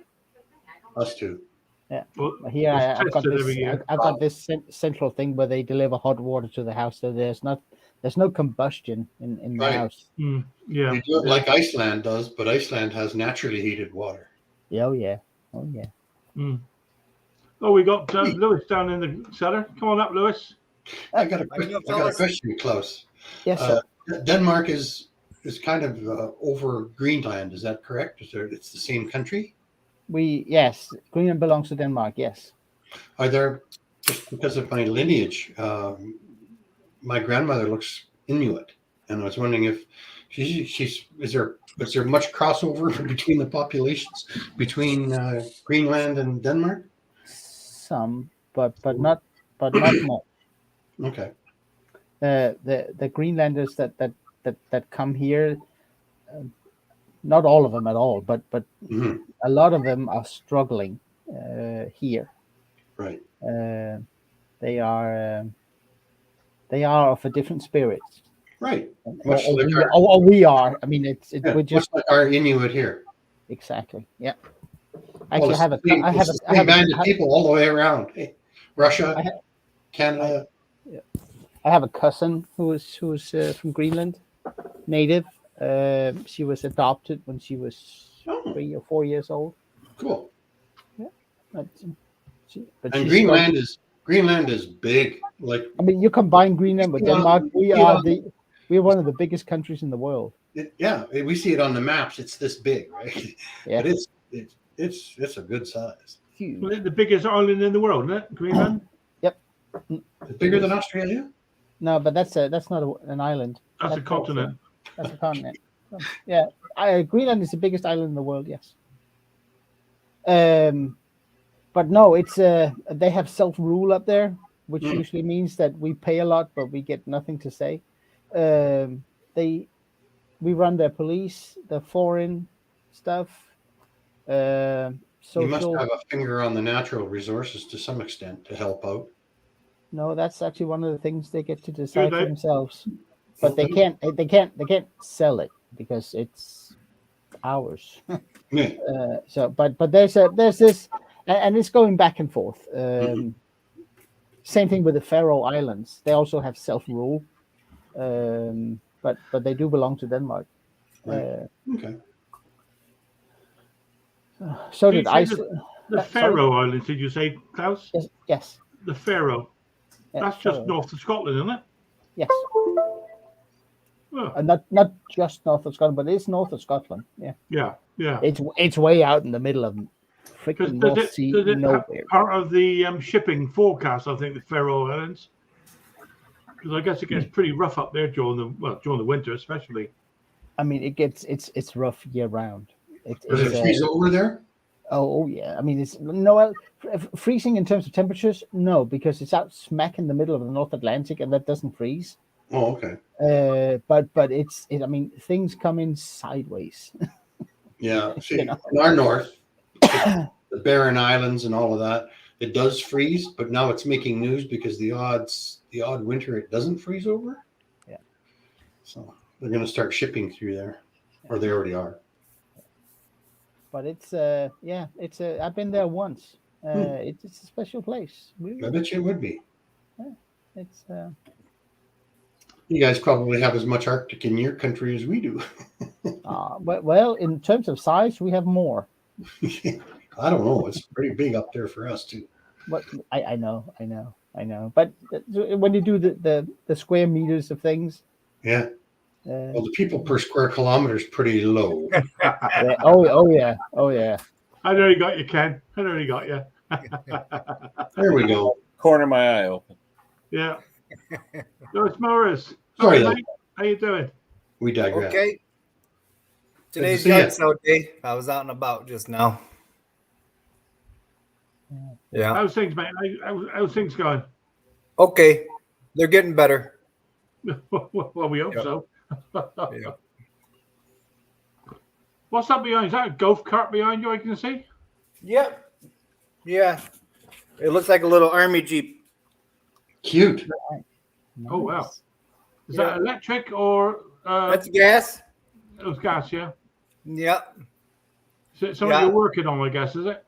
Us too. Yeah. Well, Here I've got tested every year. I've got this central thing where they deliver hot water to the house, so there's no combustion in the house. Yeah. You do it like Iceland does, but Iceland has naturally heated water. Oh yeah. Oh, we got Lewis down in the cellar. Come on up, Lewis. I got a question, Klaus. Yes, sir. Denmark is kind of over Greenland. Is that correct? It's the same country? Yes, Greenland belongs to Denmark. Yes. Are there, just because of my lineage, my grandmother looks Inuit, and I was wondering if is there much crossover between the populations between Greenland and Denmark? Some, but not much. Okay. The Greenlanders that come here, not all of them at all, but a lot of them are struggling here. Right. They are of a different spirit. Right. Or we are. I mean, we're just like our Inuit here. Exactly. Yeah. Actually, I have a band of people all the way around. Hey, Russia, Canada. I have a cousin who's from Greenland, native. She was adopted when she was 3 or 4 years old. Cool. Yeah. And Greenland is big. Like, I mean, you combine Greenland with Denmark, we're one of the biggest countries in the world. We see it on the maps. It's this big, right? Yeah. But it's a good size. Huge. Well, it's the biggest island in the world, isn't it? Greenland. Yep. It's bigger than Australia? No, but that's not an island. That's a continent. That's a continent. Yeah, Greenland is the biggest island in the world. Yes. But no, it's they have self-rule up there, which usually means that we pay a lot, but we get nothing to say. We run their police, the foreign stuff. Social. You must have a finger on the natural resources to some extent to help out. No, that's actually one of the things they get to decide for themselves. But they can't sell it because it's ours. But there's this, and it's going back and forth. Same thing with the Faroe Islands. They also have self-rule, but they do belong to Denmark. Right. Okay. So did Iceland. The Faroe Islands, did you say, Klaus? Yes. The Faroe. Yeah, that's just north of Scotland, isn't it? Yes. Oh. Not just north of Scotland, but it's north of Scotland. Yeah. Yeah. It's way out in the middle of freaking North Sea nowhere. Part of the shipping forecast, I think, the Faroe Islands, because I guess it gets pretty rough up there during the winter, especially. I mean, it's rough year round. Does it freeze over there? Oh yeah. I mean, it's freezing in terms of temperatures. No, because it's out smack in the middle of the North Atlantic, and that doesn't freeze. Oh, okay. But I mean, things come in sideways. Yeah. See, in our north, the Barren Islands and all of that, it does freeze, but now it's making news because the odd winter it doesn't freeze over. Yeah. So they're going to start shipping through there, or they already are. But I've been there once. It's a special place. I bet you it would be. Yeah, it's. You guys probably have as much Arctic in your country as we do. Well, in terms of size, we have more. I don't know. It's pretty big up there for us too. But I know. But when you do the square meters of things, yeah. Well, the people per square kilometer is pretty low. Yeah. Oh yeah. I nearly got you, Ken. I nearly got you. There we go. Corner my eye open. Yeah. Lewis Morris. Sorry, mate. How you doing? We digress. Okay. Today's yard sale day. I was out and about just now. Yeah. How's things, mate? How's things going? Okay. They're getting better. Well, we hope Yep. so. Yeah. What's that behind? Is that a golf cart behind you? I can see. Yep. Yeah. It looks like a little army jeep. Cute. Oh wow! Nice. Is Yeah. that electric or That's gas. it was gas? Yeah. Yep. Is it something Yeah. you're working on? I guess is it?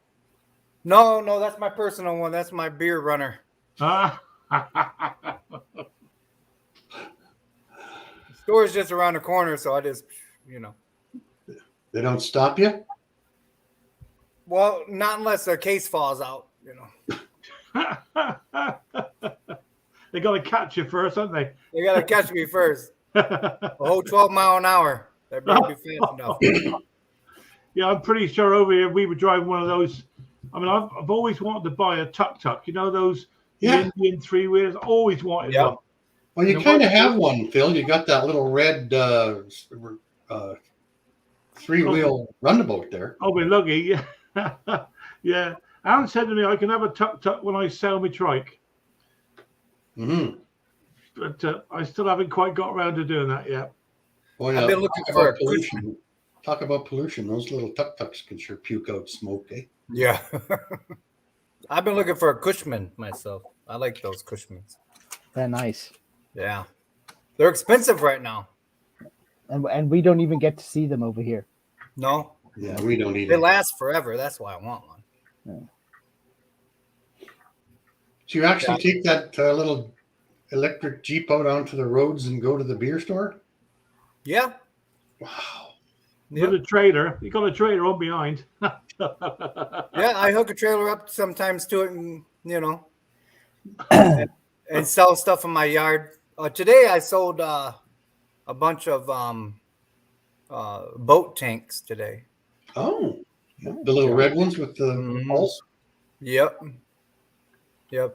No, that's my personal one. That's my beer runner. Ah. The store's just around the corner, so I just, They don't stop you? Well, not unless the case falls out, They got to catch you first, don't they? They got to catch me first. A whole 12 mile an hour. That better be fast enough. Yeah, I'm pretty sure over here we were driving one of those. I mean, I've always wanted to buy a tuk-tuk. You know those Yeah. Indian three-wheelers? Always wanted Yep. one. Well, you And kind of what- have one, Phil. You got that little red three-wheel runabout there. Oh, we're lucky. Yeah. Yeah. Alan said to me, I can have a tuk-tuk when I sell my trike. Mm-hmm. But I still haven't quite got around to doing that yet. Boy, I've been looking talk for about a pollution. Talk about pollution. Those little tuk-tuks can sure puke out smoke, eh? Yeah. I've been looking for a Cushman myself. I like those Cushmans. They're nice. Yeah. They're expensive right now. And we don't even get to see them over here. No, Yeah, we don't they either. last forever. That's why I want one. So you actually take that little electric Jeep out onto the roads and go to the beer store? Yeah. Wow. Yeah. With a trailer. You got a trailer on behind. Yeah, I hook a trailer up sometimes to it and, and sell stuff in my yard. Today I sold a bunch of boat tanks today. Oh, yeah. The little red ones with the Mhm. holes? Yep.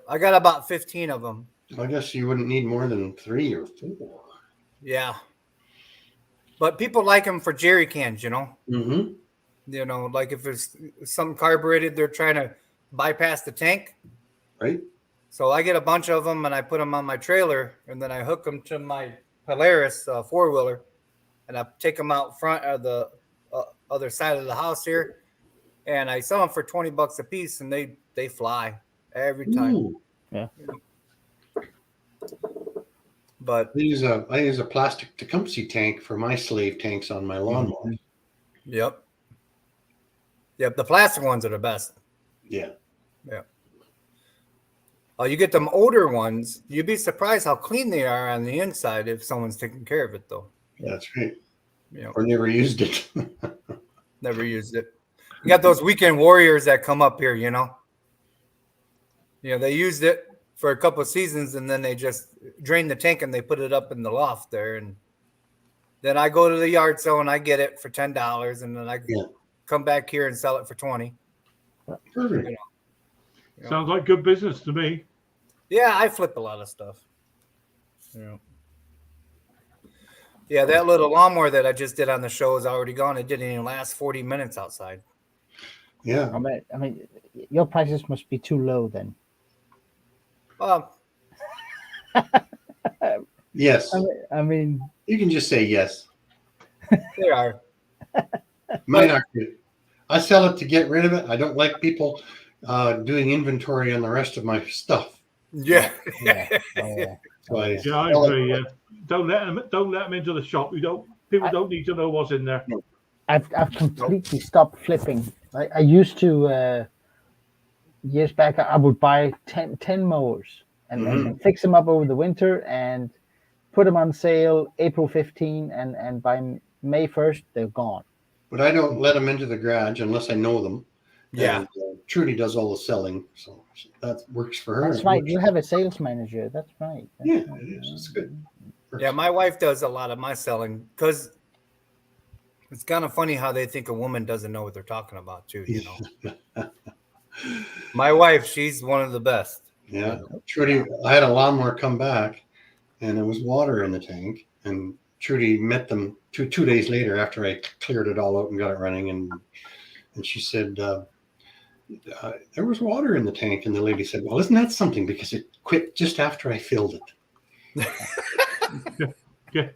I got about 15 of them. I guess you wouldn't need more than 3 or 4. Yeah. But people like them for jerry cans, Mm-hmm. Like if there's something carbureted, they're trying to bypass the tank. Right? So I get a bunch of them and I put them on my trailer and then I hook them to my Polaris 4-wheeler and I take them out front of the other side of the house here and I sell them for $20 a piece and they fly every time. Ooh. But I use a plastic Tecumseh tank for my slave tanks on my lawnmower. yep. The plastic ones are the best. Yeah. You get them older ones, you'd be surprised how clean they are on the inside if someone's taking care of it though. That's right. Yeah. Or never used it. Never used it. You got those weekend warriors that come up here, they used it for a couple of seasons and then they just drain the tank and they put it up in the loft there. And then I go to the yard sale and I get it for $10 and then I come back here and sell it for $20. Perfect. Sounds like good business to me. Yeah, I flip a lot of stuff. Yeah, that little lawnmower that I just did on the show is already gone. It didn't even last 40 minutes outside. Yeah. I mean, your prices must be too low then. Yes. I mean, You can just say yes. They are. Mine are good. I sell it to get rid of it. I don't like people doing inventory on the rest of my stuff. Yeah. yeah. Oh, yeah. So I Yeah, I sell it. agree. Yeah. Don't let them into the shop. People don't need to know what's in there. I've completely stopped flipping. I used to years back. I would buy 10 mowers and fix them up over the winter and put them on sale April 15, and by May 1st they're gone. But I don't let them into the garage unless I know them. Yeah. And, Trudy does all the selling, so that works for her. That's right. You have a sales manager. That's right. That's Yeah, right. it is. It's good. Yeah, my wife does a lot of my selling because it's kind of funny how they think a woman doesn't know what they're talking about too. My wife, she's one of the best. Yeah, Trudy, I had a lawnmower come back, and there was water in the tank, and Trudy met them two days later after I cleared it all out and got it running, and she said, there was water in the tank, and the lady said, "Well, isn't that something? Because it quit just after I filled it." Yeah.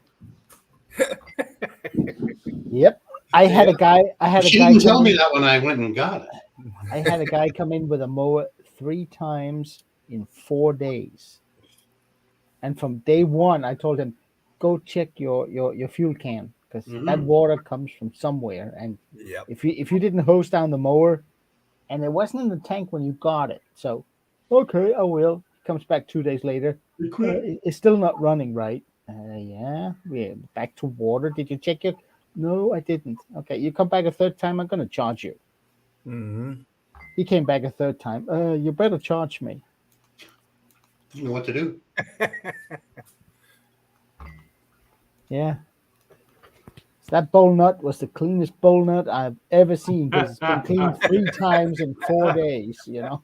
Yep. I had a guy She didn't tell me that when I went and got it. I had a guy come in with a mower 3 times in 4 days. And from day one, I told him, go check your fuel can, because that water comes from somewhere. And if you didn't hose down the mower, and it wasn't in the tank when you got it, so okay, I will. Comes back 2 days later, it's still not running right. Yeah, we're back to water. Did you check it? No, I didn't. Okay, you come back a 3rd time, I'm gonna charge you. He came back a 3rd time. You better charge me. You know what to do. Yeah. That bowl nut was the cleanest bowl nut I've ever seen, because it's been cleaned 3 times in 4 days, you know.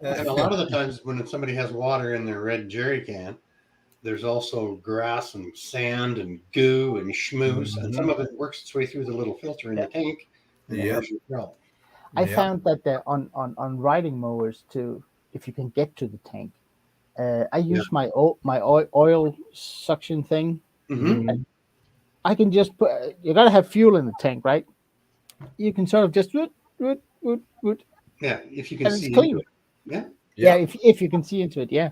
And a lot of the times when somebody has water in their red jerry can, there's also grass and sand and goo and schmooze, and some of it works its way through the little filter in the tank. I found that on riding mowers too, if you can get to the tank, I use my oil suction thing. I can just put. You gotta have fuel in the tank, right? You can sort of just yeah, if you can see clean. Into it. Yeah, if you can see into it, yeah.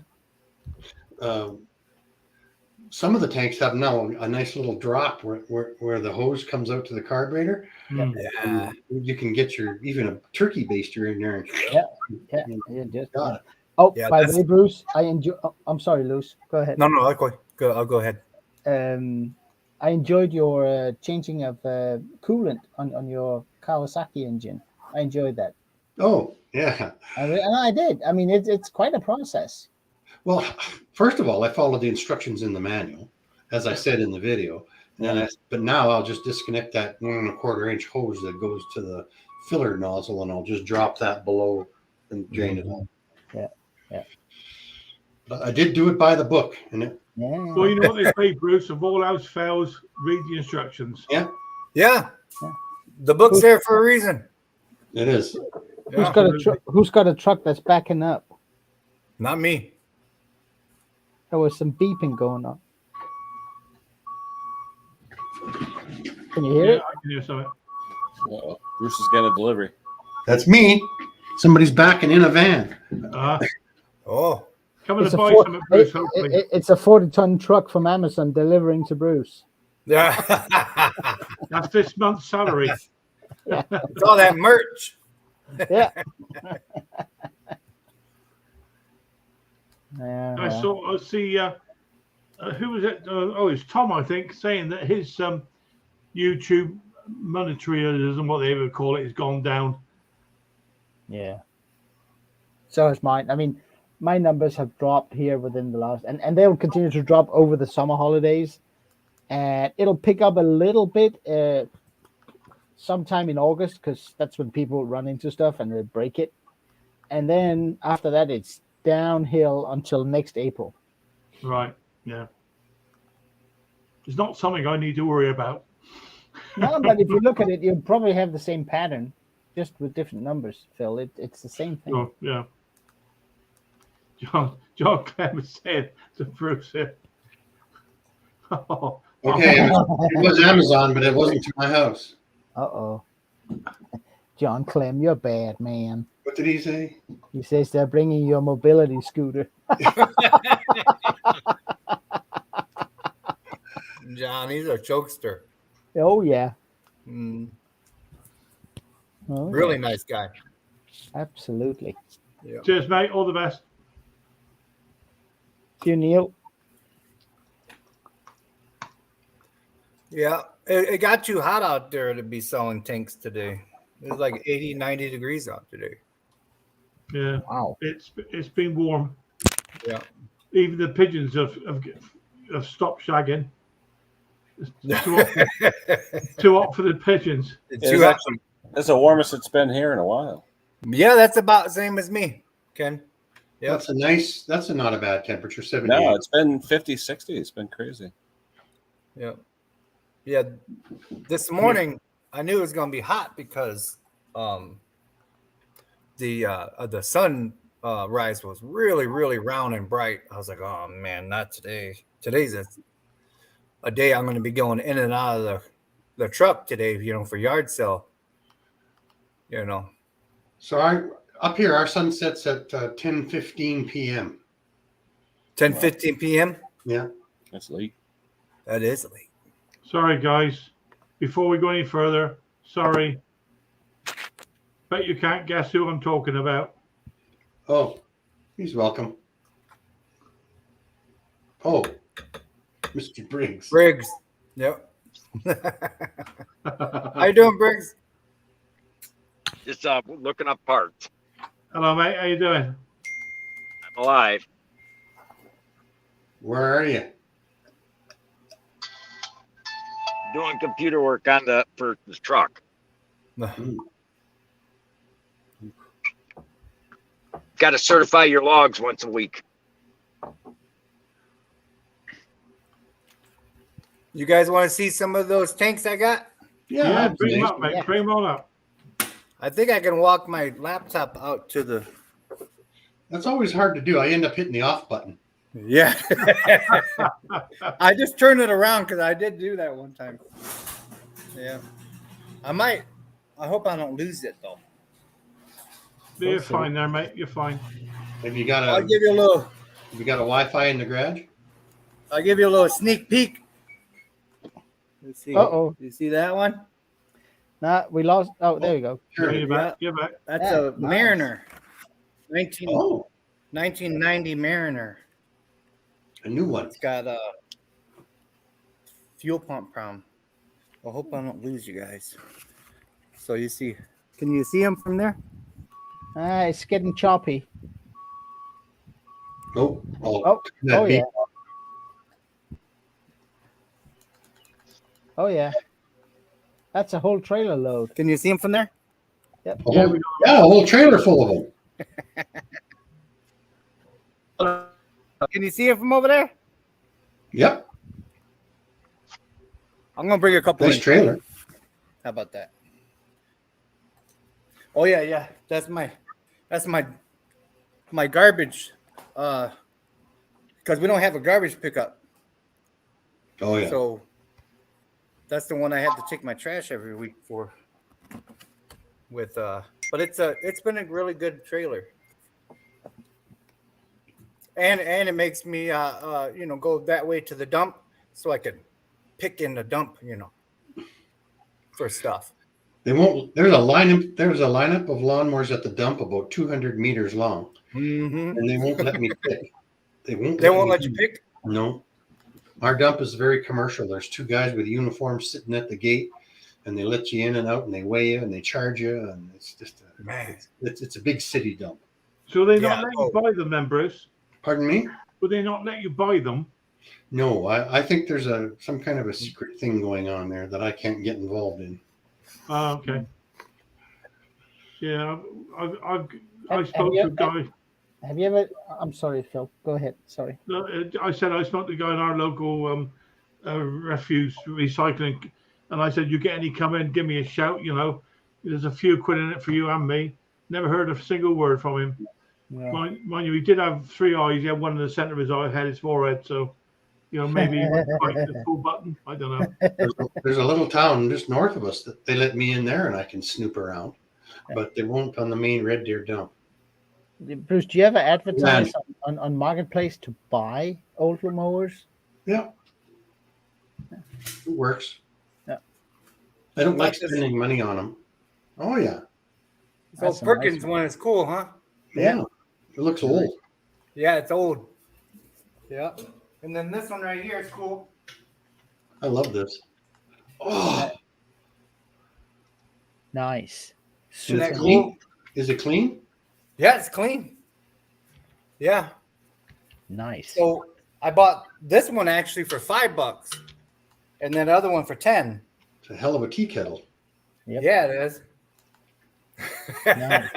Some of the tanks have now a nice little drop where the hose comes out to the carburetor. Yeah. You can get even a turkey baster in there. Got it. Oh, by the way, Bruce, I enjoy. I'm sorry, Luce. Go ahead. No, I'll go ahead. I enjoyed your changing of coolant on your Kawasaki engine. I enjoyed that. Oh, yeah. I did. I mean, it's quite a process. Well, first of all, I followed the instructions in the manual, as I said in the video. But now I'll just disconnect that 1 1/4 inch hose that goes to the filler nozzle, and I'll just drop that below and drain it out. Yeah. But I did do it by the book, and Well, you know what they say, Bruce? If all else fails, read the instructions. Yeah. The book's there for a reason. It is. Who's got a truck that's backing up? Not me. There was some beeping going on. Can you hear it? I can hear something. Bruce is getting a delivery. That's me. Somebody's backing in a van. Oh. Coming to buy some at Bruce, hopefully. It's a 40-ton truck from Amazon delivering to Bruce. Yeah. That's this month's salary. It's all that merch. Yeah. I see. Who was it? It's Tom, I think, saying that his YouTube monetarism, what they ever call it, has gone down. Yeah. So has mine. I mean, my numbers have dropped here within the last, and they'll continue to drop over the summer holidays, and it'll pick up a little bit sometime in August, because that's when people run into stuff and they break it, and then after that it's downhill until next April. Right. Yeah. It's not something I need to worry about. No, but if you look at it, you'll probably have the same pattern, just with different numbers, Phil. It's the same thing. Oh, yeah. John Clem said to Bruce here. Okay, it was Amazon, but it wasn't to my house. Uh-oh. John Clem, you're bad, man. What did he say? He says they're bringing you a mobility scooter. John, he's a jokester. Oh, yeah. Really nice guy. Absolutely. Yeah. Cheers, mate. All the best. See you, Neil. Yeah, it got too hot out there to be selling tanks today. It was like 80, 90 degrees out today. Yeah. Wow. It's been warm. Yeah. Even the pigeons have stopped shagging. It's too hot for the pigeons. That's the warmest it's been here in a while. Yeah, that's about the same as me, Ken. Yeah, that's not a bad temperature. 70. No, it's been 50, 60. It's been crazy. Yeah. Yeah. This morning, I knew it was gonna be hot because the sun rise was really, really round and bright. I was like, oh man, not today. Today's a day I'm going to be going in and out of the truck today, for yard sale. So up here, our sun sets at 10:15 p.m. 10:15 p.m. Yeah. That's late. That is late. Sorry, guys. Before we go any further, sorry. Bet you can't guess who I'm talking about. Oh, he's welcome. Oh, Mr. Briggs. Briggs. Yep. How you doing, Briggs? Just looking up parts. Hello, mate. How you doing? I'm alive. Where are you? Doing computer work for the truck. Got to certify your logs once a week. You guys want to see some of those tanks I got? Yeah, bring them up, mate. Yeah. Bring them all up. I think I can walk my laptop out to the. That's always hard to do. I end up hitting the off button. Yeah. I just turned it around because I did do that one time. Yeah. I hope I don't lose it though. You're fine there, mate. You're fine. Have you got I'll give you a little. Have you got a Wi-Fi in the garage? I'll give you a little sneak peek. Let's see. Uh-oh. You see that one? Nah, we lost. Oh, there we go. Yeah, Sure. you're back. You're back. That's Yeah, a nice. Mariner. Oh, 1990 Mariner. a new one. It's got a fuel pump problem. I hope I don't lose you guys. So you see, can you see them from there? It's getting choppy. Oh, Oh, that oh beat. yeah. Oh yeah. That's a whole trailer load. Can you see them from there? Yep. A Yeah, whole, we yeah, a whole trailer full of them. Can you see them from over there? Yep, I'm gonna bring a couple. nice in. trailer. How about that? Oh yeah. That's my garbage. Because we don't have a garbage pickup. Oh yeah. So that's the one I have to take my trash every week for. But it's been a really good trailer. And it makes me go that way to the dump so I can pick in the dump, for stuff. They won't. There's a lineup of lawnmowers at the dump about 200 meters long, Mm-hmm. and they won't let me pick. They won't. They won't let you pick. No. Our dump is very commercial. There's two guys with uniforms sitting at the gate, and they let you in and out, and they weigh you, and they charge you, and it's just it's a big city dump. So they Yeah. not let you buy them then, Bruce? Pardon me? Would they not let you buy them? No, I think there's some kind of a secret thing going on there that I can't get involved in. Oh, okay. Yeah, I Have spoke you- to a guy. Have you ever? I'm sorry, Phil. Go ahead. Sorry. I said I spoke to a guy in our local refuse recycling, and I said, "You get any come in, give me a shout." There's a few quid in it for you and me. Never heard a single word from him. Yeah. Mind you, he did have three eyes. He had one in the center of his eye, had his forehead. So, maybe he went right the full button. I don't know. There's a little town just north of us that they let me in there and I can snoop around, but they won't on the main Red Deer dump. Bruce, do you ever advertise on Marketplace to buy old mowers? Yeah, it works. Yeah. I don't like Like this- spending money on them. Oh yeah, So That's a Perkins nice one is cool, huh? yeah. It looks old. Yeah, it's old. Yeah. And then this one right here is cool. I love this. Oh, Nice. Isn't that it's cool? clean. Is it clean? Yeah, it's clean. Yeah. Nice. So I bought this one actually for $5 and then the other one for 10. It's a hell of a tea kettle. Yep. Yeah, it is. Nice.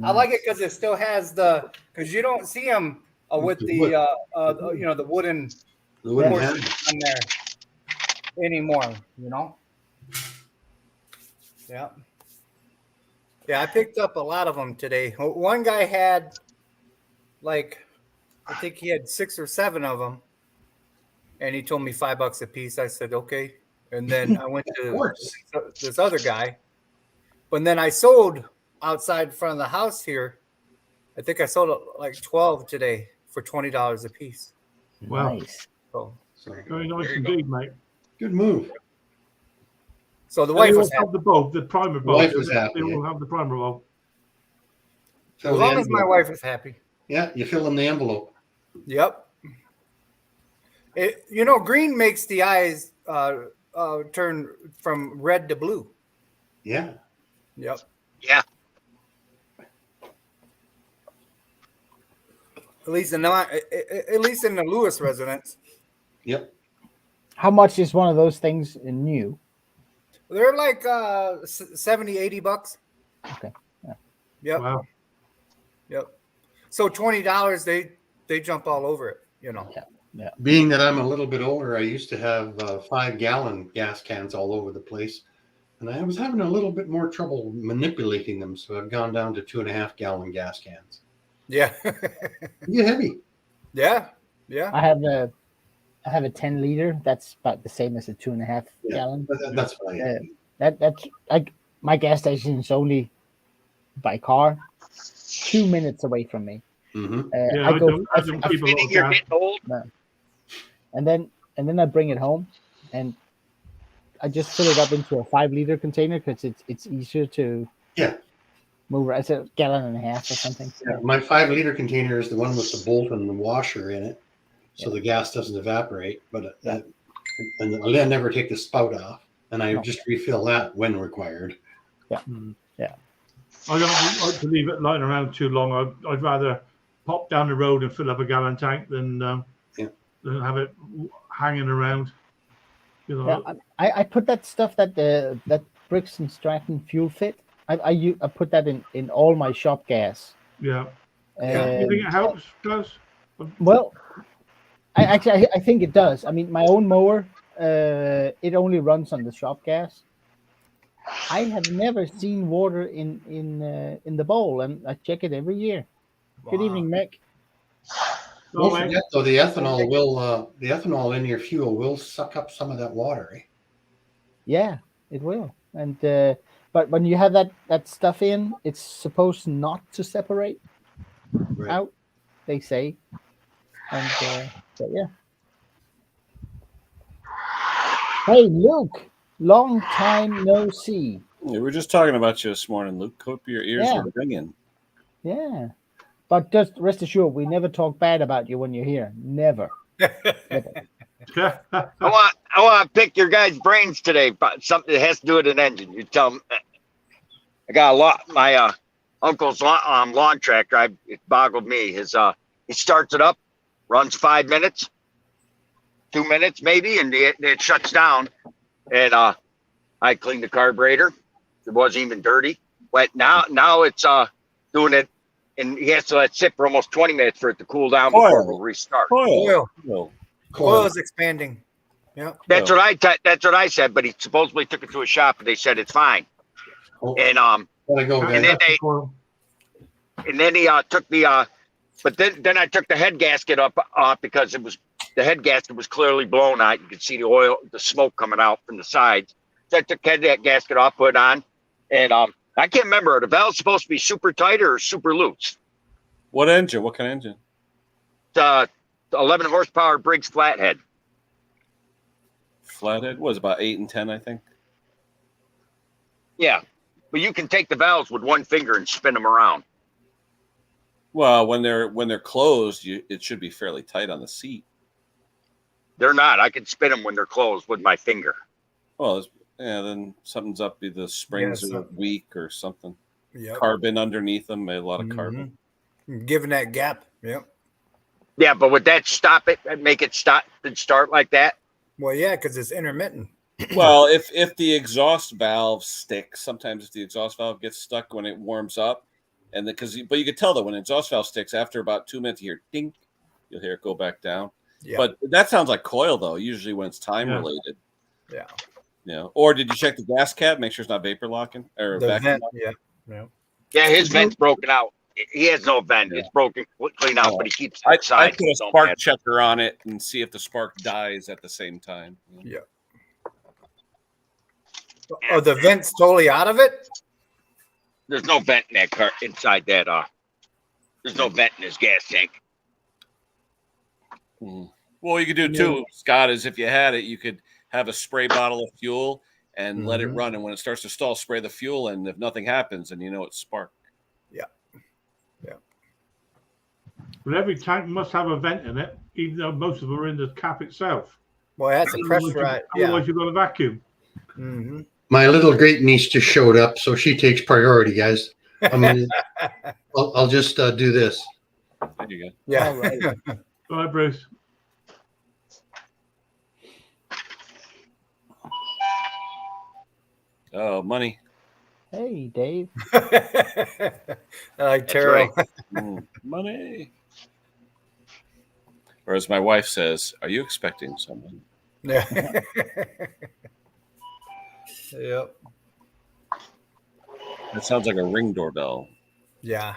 I like it because it still has because you don't see them with The the wood. the wooden The wooden portion handle. on there anymore. Yeah. Yeah, I picked up a lot of them today. One guy had I think he had 6 or 7 of them, and he told me $5 a piece. I said, okay. And then I went to this other guy. But then I sold outside in front of the house here. I think I sold like 12 today for $20 a piece. Wow. Nice. So Very nice indeed, mate. Good move. So the And wife they all was happy. have the bulb, the primer bulb. Wife was happy, They all yeah. have the primer bulb. As long as my wife is happy. Yeah, you fill in the envelope. Yep. Green makes the eyes turn from red to blue. Yeah. Yep. Yeah. At least in the Lewis residence. Yep. How much is one of those things new? They're like $70-$80. Okay. Yeah. Yep. Wow. Yep. So $20, they jump all over it, Yeah. Being that I'm a little bit older, I used to have 5-gallon gas cans all over the place. And I was having a little bit more trouble manipulating them. So I've gone down to 2.5-gallon gas cans. Yeah. They're heavy. Yeah. Yeah. I have a 10 liter. That's about the same as a 2.5 gallon. That's fine. That's like my gas station is only by car 2 minutes away from me. Mm-hmm. I don't keep a lot of You're gas. getting old. And then I bring it home, and I just fill it up into a 5-liter container because it's easier to move. It's a gallon and a half or something. Yeah, my 5-liter container is the one with the bolt and the washer in it, so the gas doesn't evaporate. But and I never take the spout off, and I just refill that when required. Yeah. I don't like to leave it lying around too long. I'd rather pop down the road and fill up a gallon tank than have it hanging around. I put that stuff that Briggs and Stratton fuel fit. I put that in all my shop gas. Yeah. You think it helps, Klaus? Well, I think it does. I mean, my own mower, it only runs on the shop gas. I have never seen water in the bowl, and I check it every year. Wow. Good evening, Mick. Don't forget though, the ethanol in your fuel will suck up some of that water. Eh? Yeah, it will. And but when you have that stuff in, it's supposed not to separate out. They say, and but yeah. Hey, Luke. Long time no see. We were just talking about you this morning, Luke. Hope your ears are ringing. Yeah. But just rest assured, we never talk bad about you when you're here. Never. Never. I want to pick your guys' brains today about something that has to do with an engine. You tell them. I got a lot. My uncle's lawn tractor. It boggled me. He starts it up, runs 5 minutes, 2 minutes maybe, and it shuts down. And I cleaned the carburetor. It wasn't even dirty. But now it's doing it, and he has to let it sit for almost 20 minutes for it to cool down before we restart. Coil is expanding. Yeah, that's what I said. But he supposedly took it to a shop, and they said it's fine. And then he took the but then I took the head gasket off because the head gasket was clearly blown out. You could see the smoke coming out from the sides. So I took that gasket off, put it on, and I can't remember. Are the valves supposed to be super tight or super loose? What engine? What kind of engine? The 11 horsepower Briggs flathead. Flathead was about 8 and 10, I think. Yeah, but you can take the valves with one finger and spin them around. Well, when they're closed, it should be fairly tight on the seat. They're not. I can spin them when they're closed with my finger. Well, then something's up. The springs are weak or something. Yep. Carbon underneath them, a lot of carbon. Given that gap. Yep. Yeah, but would that stop it and make it stop and start like that? Well, yeah, because it's intermittent. Well, if the exhaust valve sticks, sometimes if the exhaust valve gets stuck when it warms up, but you could tell that when an exhaust valve sticks, after about 2 minutes, you hear ding, you'll hear it go back down. Yeah. But that sounds like coil though. Usually when it's time related. Yeah. Yeah. Or did you check the gas cap? Make sure it's not vapor locking or The vacuum vent, locking? yeah. Yeah, his vent's broken out. He has no vent. Yeah. It's broken clean out, Oh. but he keeps it I inside. put a so don't spark matter. checker on it and see if the spark dies at the same time. Yeah. Oh, the vent's totally out of it? There's no vent in that car inside that. There's no vent in his gas tank. Well, you could do too, Scott, is if you had it, you could have a spray bottle of fuel and let it run. And when it starts to stall, spray the fuel. And if nothing happens, and it's spark. Yeah. But every tank must have a vent in it, even though most of them are in the cap itself. Well, that's a pressurized. Otherwise, you've got a vacuum. Mm-hmm. My little great niece just showed up, so she takes priority, guys. I'll just do this. There you go. Yeah. All right. All right, Bruce. Oh, money. Hey, Dave. I like Terrell. Money. Or as my wife says, are you expecting someone? Yeah. Yep. That sounds like a Ring doorbell. Yeah.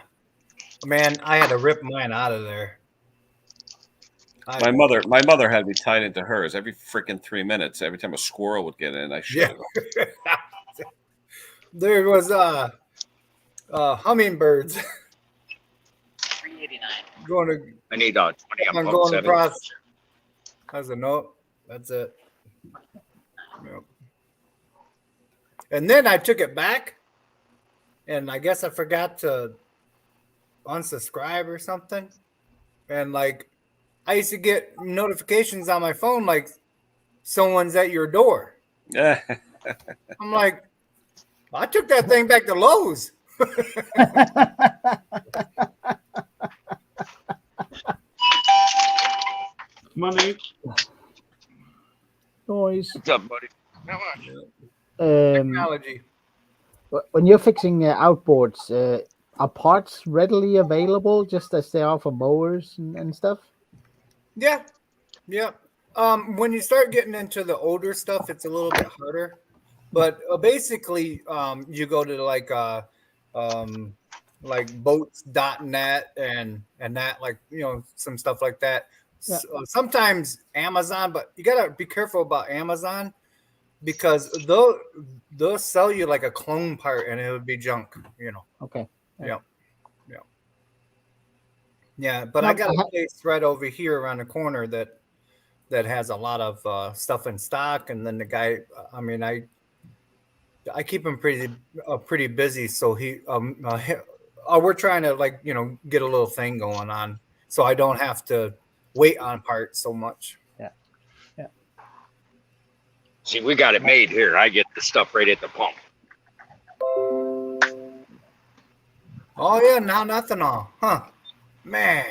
Man, I had to rip mine out of there. My mother had me tied into hers every freaking 3 minutes. Every time a squirrel would get in, I shut it off. There was hummingbirds. Going to I need 20 I'm on going 7. across. That's a note. That's it. Yep. And then I took it back, and I guess I forgot to unsubscribe or something. And like, I used to get notifications on my phone like someone's at your door. Yeah. I'm like, I took that thing back to Lowe's. Money. Noise. What's up, buddy? Technology. When you're fixing outboards, are parts readily available just as they are for mowers and stuff? Yeah. When you start getting into the older stuff, it's a little bit harder. But basically, you go to like boats.net and that, like, some stuff like that. Yeah. Sometimes Amazon, but you gotta be careful about Amazon because they'll sell you like a clone part and it would be junk. Okay. Yeah, but I got a place right over here around the corner that has a lot of stuff in stock, and then the guy, I keep him pretty busy, so we're trying to get a little thing going on, so I don't have to wait on parts so much. Yeah. See, we got it made here. I get the stuff right at the pump. Oh yeah, now ethanol, huh? Man,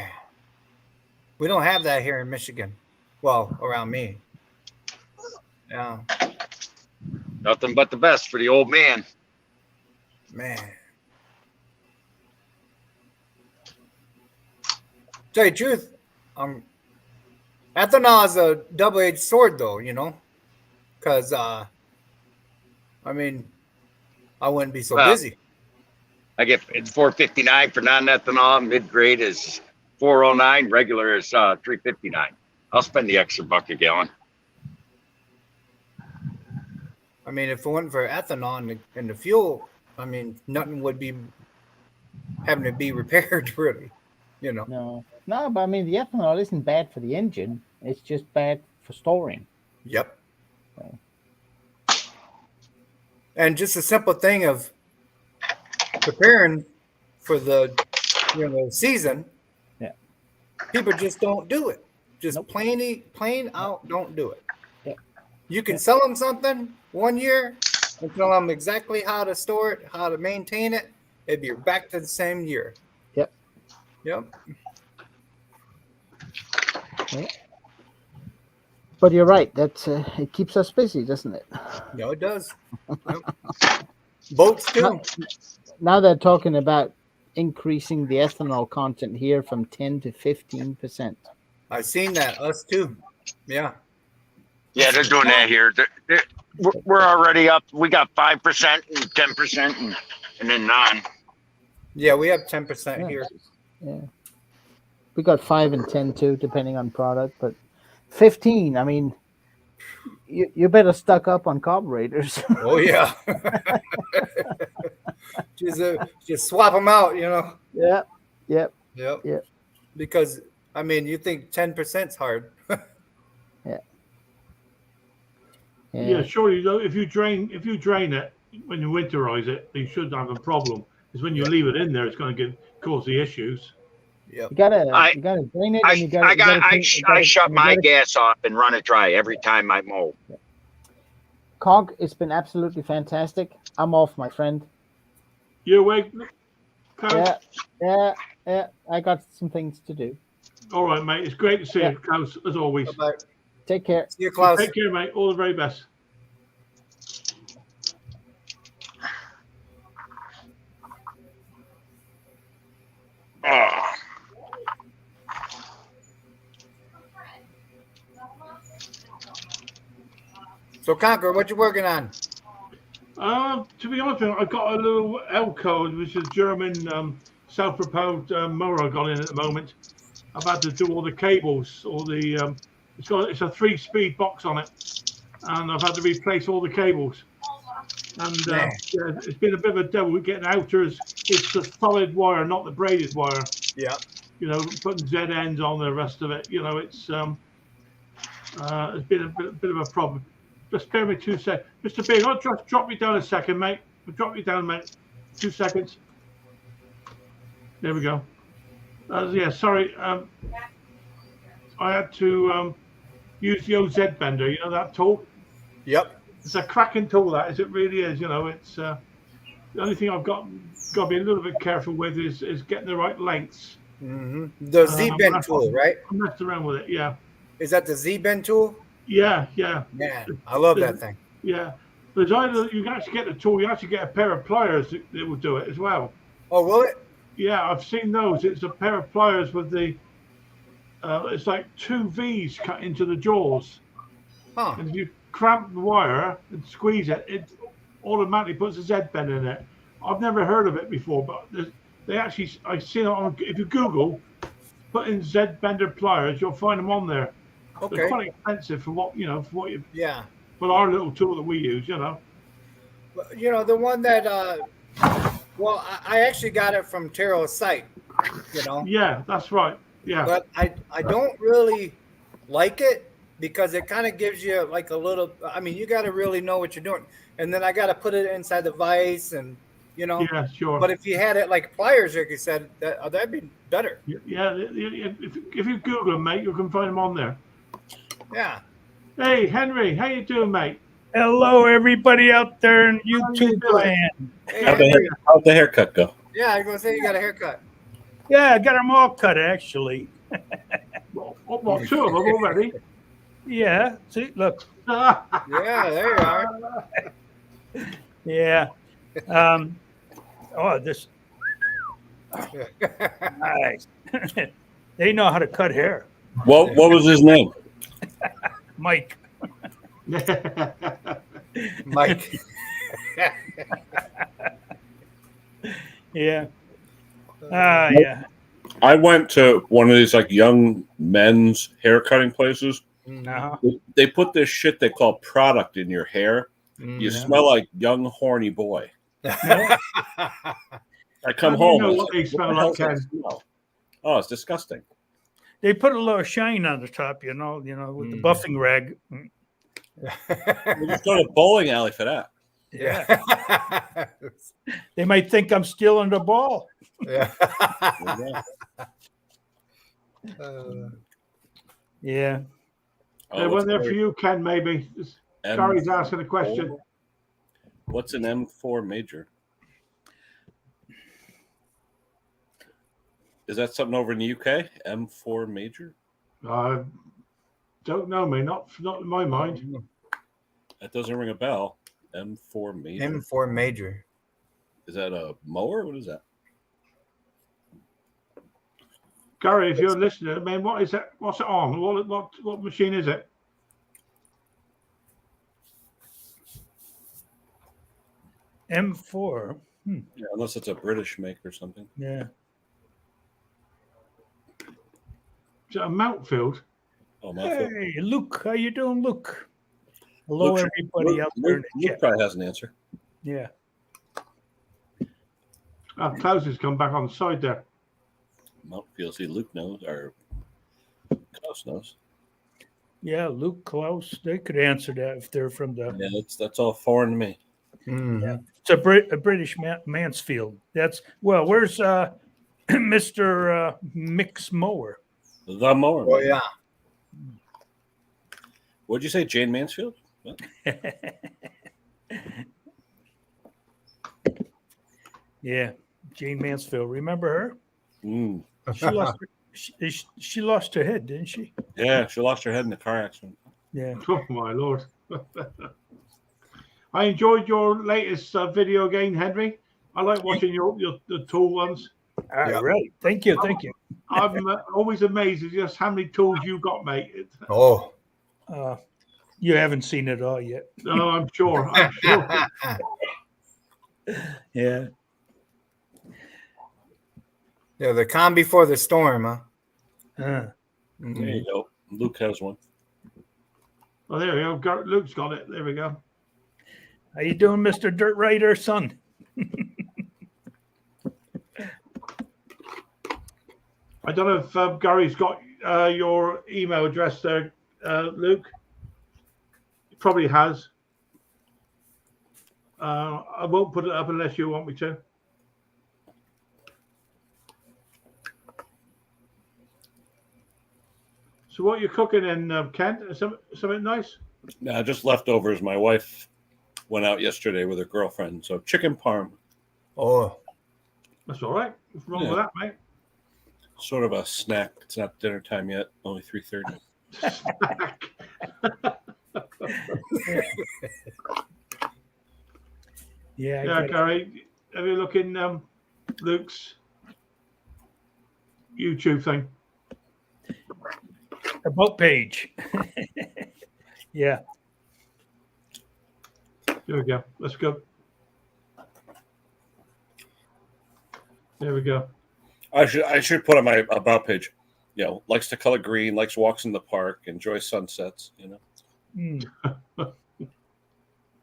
we don't have that here in Michigan. Well, around me. Yeah. Nothing but the best for the old man. Man. Tell you the truth, ethanol is a double-edged sword, though, because, I wouldn't be so busy. I get it's $4.59 for non-ethanol. Mid-grade is $4.09. Regular is $3.59. I'll spend the extra buck a gallon. If it wasn't for ethanol and the fuel, nothing would be having to be repaired, really. No, but the ethanol isn't bad for the engine. It's just bad for storing. Yep. And just a simple thing of preparing for the season. Yeah. People just don't do it. Just plain out don't do it. Yeah. You can sell them something 1 year and tell them exactly how to store it, how to maintain it. It'd be back to the same year. Yep. Yeah. But you're right. That's it keeps us busy, doesn't it? No, it does. Yep. Boats too. Now they're talking about increasing the ethanol content here from 10 to 15%. I've seen that. Us too. Yeah. Yeah, they're doing that here. we're already up. We got 5% and 10% and then non. Yeah, we have 10% here. Yeah. We got 5 and 10 too, depending on product, but 15. I mean, you better stock up on carburetors. Oh yeah. just swap them out, you know. Yeah. Yep. Yep. Yep. Because I mean, you think 10% is hard. Yeah, surely though, if you drain it when you winterize it, you shouldn't have a problem. Because when you leave it in there, it's going to cause the issues. Yep. You gotta drain it, and you gotta. I shut my gas off and run it dry every time I mow. Conk, it's been absolutely fantastic. I'm off, my friend. You awake? Yeah. I got some things to do. All right, mate. It's great to see you, Klaus, as always. Bye-bye. Take care. See you, Klaus. Take care, mate. All the very best. Oh. So, Conker, what you working on? To be honest with you, I got a little L code, which is German self-propelled mower I got in at the moment. I've had to do all the cables, all the it's a 3-speed box on it, and I've had to replace all the cables. And yeah, it's been a bit of a devil getting outers. It's the solid wire, not the braided wire. Yeah. You know, putting Z ends on the rest of it. You know, it's been a bit of a problem. Just spare me 2 seconds. Mr. Big, I'll just drop you down a second, mate. I'll drop you down, mate. 2 seconds. There we go. Yeah, sorry. I had to use the OZ bender. You know that tool? Yep. It's a cracking tool, that is. It really is. You know, it's the only thing I've got to be a little bit careful with is getting the right lengths. Mm-hmm. The Z-bend tool, right? I messed around with it. Yeah. Is that the Z-bend tool? Yeah. Man, I love that thing. Yeah. There's either you can actually get the tool, you actually get a pair of pliers that will do it as well. Oh, will it? Yeah, I've seen those. It's a pair of pliers with the it's like 2 V's cut into the jaws. Huh. And if you cramp the wire and squeeze it, it automatically puts a Z bend in it. I've never heard of it before, but they actually, I've seen it on, if you Google, put in Z bender pliers, you'll find them on there. Okay. They're quite expensive for what you, Yeah. for our little tool that we use, you know. You know, the one that, well, I actually got it from Tero's site, you know. Yeah, that's right. Yeah. But I don't really like it because it kind of gives you like a little, I mean, you got to really know what you're doing. And then I got to put it inside the vise and, you know. Yeah, sure. But if you had it like pliers, like you said, that'd be better. Yeah, if you Google them, mate, you can find them on there. Yeah. Hey, Henry, how you doing, mate? Hello, everybody out there in YouTube land. Hey, How'd the haircut go? yeah, I was going to say you got a haircut. Yeah, I got them all cut, actually. Well, 2 of them already. Yeah, see, look. Yeah, there you are. Yeah. Oh, this. Nice. They know how to cut hair. What was his name? Mike. Mike. Yeah. Yeah. I went to one of these like young men's hair cutting places. Uh-huh. They put this shit they call product in your hair. You smell like young horny boy. I come home. You know what they smell like, Ken? Oh, it's disgusting. They put a little shine on the top, you know, with the buffing rag. You just go to a bowling alley for that. Yeah. They might think I'm stealing the ball. Yeah. Yeah. They went there for you, Ken, maybe. Gary's asking a question. What's an M4 major? Is that something over in the UK? M4 major? Don't know, mate. Not in my mind. That doesn't ring a bell. M4 major. M4 major. Is that a mower? What is that? Gary, if you're listening, I mean, what is that? What's it on? What machine is it? M4. Yeah, unless it's a British make or something. Yeah. Is it a Mountfield? Oh, Mountfield. Hey, Luke. How you doing, Luke? Hello, Luke, everybody out there in the Luke chat. probably has an answer. Yeah. Klaus has come back on the side there. Mountfield. See, Luke knows, or Klaus knows. Yeah, Luke, Klaus, they could answer that if they're from the. Yeah, that's all foreign to me. Yeah. It's a British Mansfield. That's where's Mr. Mix Mower? The mower. Oh yeah. What'd you say, Jane Mansfield? What? Yeah, Jane Mansfield. Remember her? Mm. She lost her head, didn't she? Yeah, she lost her head in a car accident. Yeah. Oh my lord! I enjoyed your latest video game, Henry. I like watching your the tool ones. All right. Thank you. Thank you. I'm always amazed at just how many tools you got, mate. Oh. You haven't seen it all yet. No, I'm sure. I'm sure. Yeah. Yeah, the calm before the storm, huh? There you go. Luke has one. Oh, there we go. Luke's got it. There we go. How you doing, Mr. Dirt Rider, son? I don't know if Gary's got your email address there, Luke. He probably has. I won't put it up unless you want me to. So what are you cooking in, Kent? Something nice? Nah, just leftovers. My wife went out yesterday with her girlfriend, so chicken parm. Oh. That's all right. What's wrong with that, mate? Sort of a snack. It's not dinner time yet. Only 3:30. Yeah, Gary, have you look in Luke's YouTube thing? About page. Yeah. There we go. Let's go. There we go. I should put on my about page. You know, likes to color green, likes walks in the park, enjoys sunsets. You know.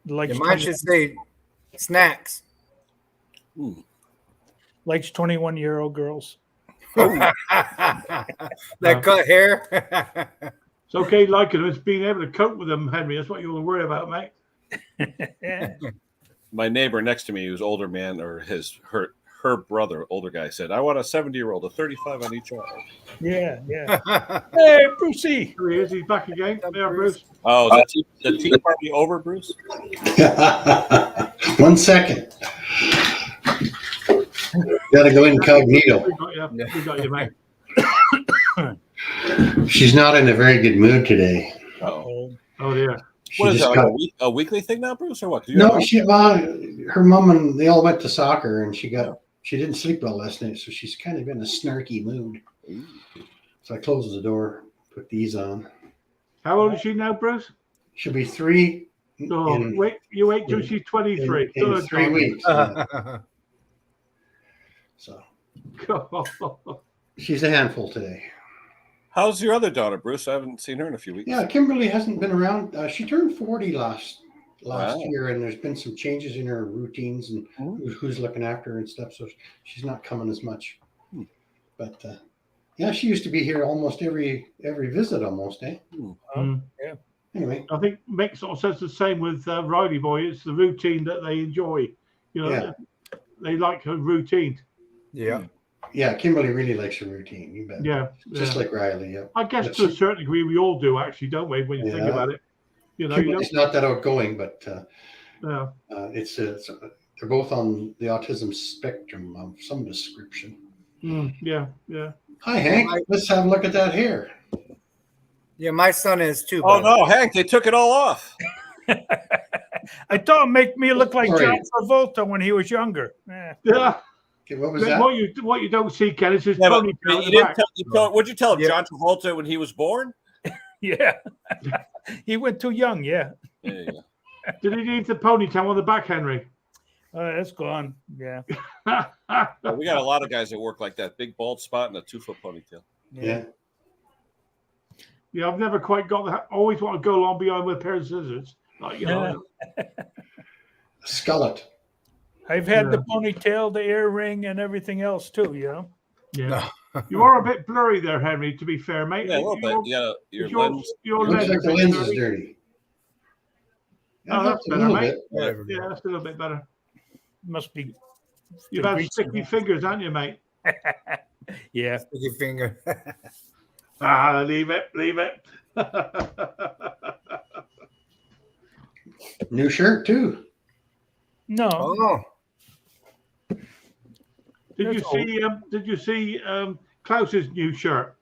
Likes Mine should say snacks. Likes 21-year-old girls. That cut hair. It's okay liking them. It's being able to cope with them, Henry. That's what you were worried about, mate. My neighbor next to me, who's older man, or her brother, older guy, said, "I want a 70-year-old, a 35 on each arm." Yeah. Hey, Brucey. Here he is. He's back again. There, Bruce. Oh, is the tea party over, Bruce? 1 second. Gotta go incognito. We got you, mate. She's not in a very good mood today. Oh dear. What is that, like a weekly thing now, Bruce, or what? No, her mom and they all went to soccer, and she didn't sleep well last night, so she's kind of in a snarky mood. So I closed the door, put these on. How old is she now, Bruce? She'll be 3. Wait till she's 23. In 3 weeks. So she's a handful today. How's your other daughter, Bruce? I haven't seen her in a few weeks. Yeah, Kimberly hasn't been around. She turned 40 last year, and there's been some changes in her routines and who's looking after her and stuff. So she's not coming as much. But yeah, she used to be here almost every visit, almost, eh? Yeah. Anyway, I think Mick sort of says the same with Riley Boy. It's the routine that they enjoy. You know, they like her routine. Yeah. Yeah, Kimberly really likes her routine. You bet. Yeah, just like Riley. Yeah. I guess to a certain degree, we all do actually, don't we? When you think about it, you know, Kimberly's not that outgoing, but it's they're both on the autism spectrum of some description. Yeah. Hi, Hank. Let's have a look at that hair. Yeah, my son is too. Oh no, Hank! They took it all off. I thought it make me look like John Travolta when he was younger. Yeah. Okay, what was that? What you don't see, Ken, is his Yeah, ponytail. What'd you tell John Travolta when he was born? Yeah, he went too young. Yeah. There you go. Did he leave the ponytail on the back, Henry? That's gone. Yeah. Well, we got a lot of guys that work like that. Big bald spot and a 2-foot ponytail. Yeah. Yeah, I've never quite got that. I always want to go along behind with a pair of scissors. Like, you know. Skullet. I've had the ponytail, the earring, and everything else too. You know. Yeah. You are a bit blurry there, Henry. To be fair, mate. Yeah, a little bit. Yeah, your lens. Looks like the lens is dirty. Oh, that's a better, little mate. bit. Yeah, that's a little bit better. Must be. You've had sticky fingers, haven't you, mate? Yeah. Sticky finger. Leave it. New shirt too. No. Oh. Did you see Klaus's new shirt?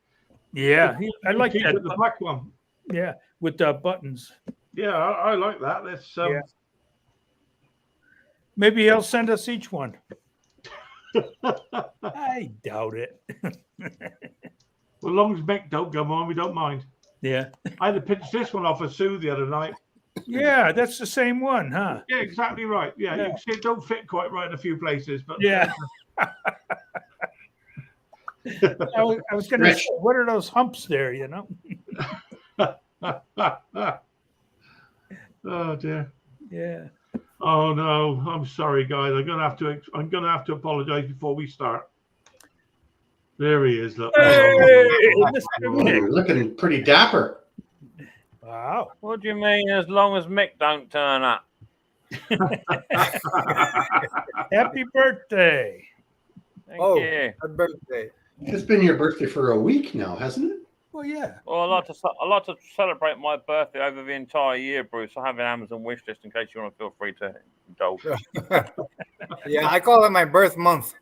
Yeah, I like that. The black one. Yeah, with the buttons. Yeah, I like that. That's yeah. Maybe he'll send us each one. I doubt it. Well, as long as Mick don't come on, we don't mind. Yeah. I had to pitch this one off of Sue the other night. Yeah, that's the same one, huh? Yeah, exactly right. Yeah, you can see it don't fit quite right in a few places, but yeah. I was going to say, what are those humps there? You know. Oh dear. Yeah. Oh no, I'm sorry, guys. I'm gonna have to apologize before we start. There he is. Look. Hey, You're looking pretty dapper. Wow. What do you mean? As long as Mick don't turn up. Happy birthday! Thank you. Happy birthday! It's been your birthday for a week now, hasn't it? Well, yeah. Well, I like to celebrate my birthday over the entire year, Bruce. I have an Amazon wish list in case you want to feel free to indulge. Yeah, I call it my birth month.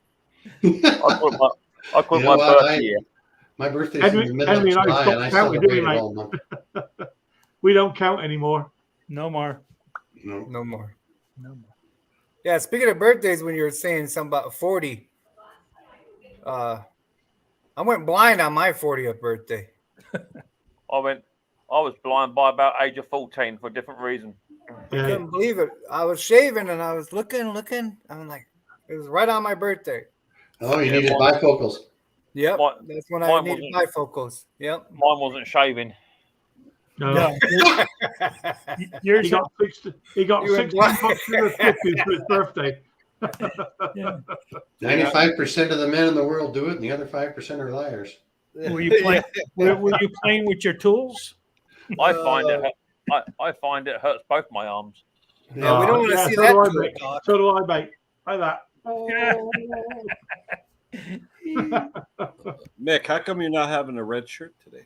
I call my birthday year. My birthday's in the middle of July, and I celebrate it all month. We don't count anymore. No more. No more. Yeah, speaking of birthdays, when you were saying something about 40, I went blind on my 40th birthday. I was blind by about age of 14 for a different reason. I couldn't believe it. I was shaving and I was looking. I'm like, it was right on my birthday. Oh, you needed bifocals. Yep, that's when I needed bifocals. Yep. Mine wasn't shaving. No. He got 16 bucks for his birthday. 95% of the men in the world do it, and the other 5% are liars. Were you playing with your tools? I find it hurts both my arms. Yeah, we don't want to see that. So do I, mate. Like that. Mick, how come you're not having a red shirt today?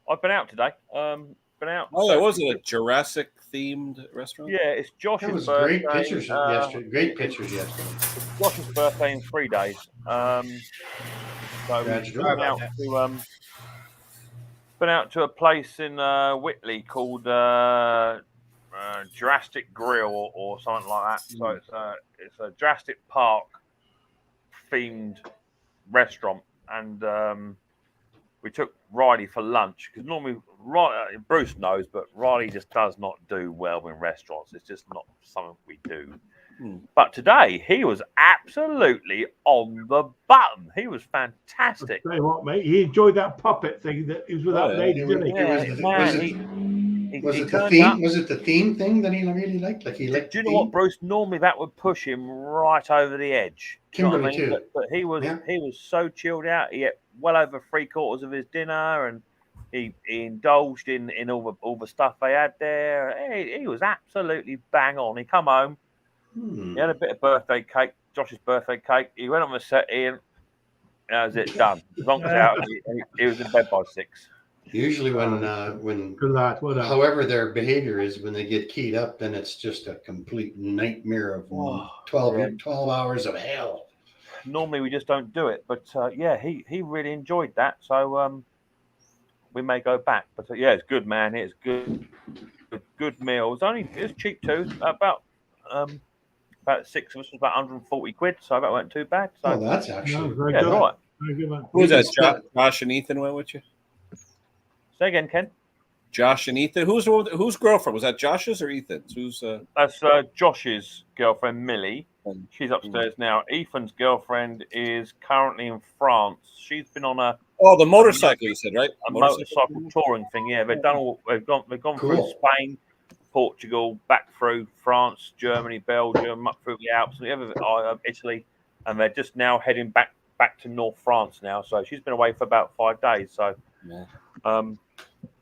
I've been out today. Been out. Oh, yeah, was it a Jurassic themed restaurant? Yeah, it's Josh's birthday. Great pictures yesterday. Great pictures yesterday. Josh's birthday in 3 days. So been out to a place in Whitley called Jurassic Grill or something like that. So it's a Jurassic Park themed restaurant, and we took Riley for lunch because normally Bruce knows, but Riley just does not do well in restaurants. It's just not something we do. But today he was absolutely on the button. He was fantastic. I'll tell you what, mate, he enjoyed that puppet thing that he was with that lady, didn't he? Was it the theme thing that he really liked? Like he liked. Do you know what, Bruce? Normally that would push him right over the edge. Kimberly too. But he was so chilled out. He ate well over 3/4 of his dinner, and he indulged in all the stuff they had there. He was absolutely bang on. He come home. He had a bit of birthday cake, Josh's birthday cake. He went on the set in. That was it, done. As long as out, he was in bed by 6. Usually when however their behavior is, when they get keyed up, then it's just a complete nightmare of 12 hours of hell. Normally we just don't do it, but he really enjoyed that. So we may go back. But it's good, man. It's good meal. It was cheap too. About 6 of us was about 140 quid, so that wasn't too bad. So that's actually very good. Right. Very good, man. Who was that? Josh and Ethan went with you? Say again, Ken. Josh and Ethan. Whose girlfriend was that? Josh's or Ethan's? Who's? That's Josh's girlfriend, Millie. She's upstairs now. Ethan's girlfriend is currently in France. She's been on the motorcycle. You said, right? A motorcycle touring thing. Yeah, they've gone through Spain, Portugal, back through France, Germany, Belgium, up through the Alps, and Italy, and they're just now heading back to North France now. So she's been away for about 5 days. So,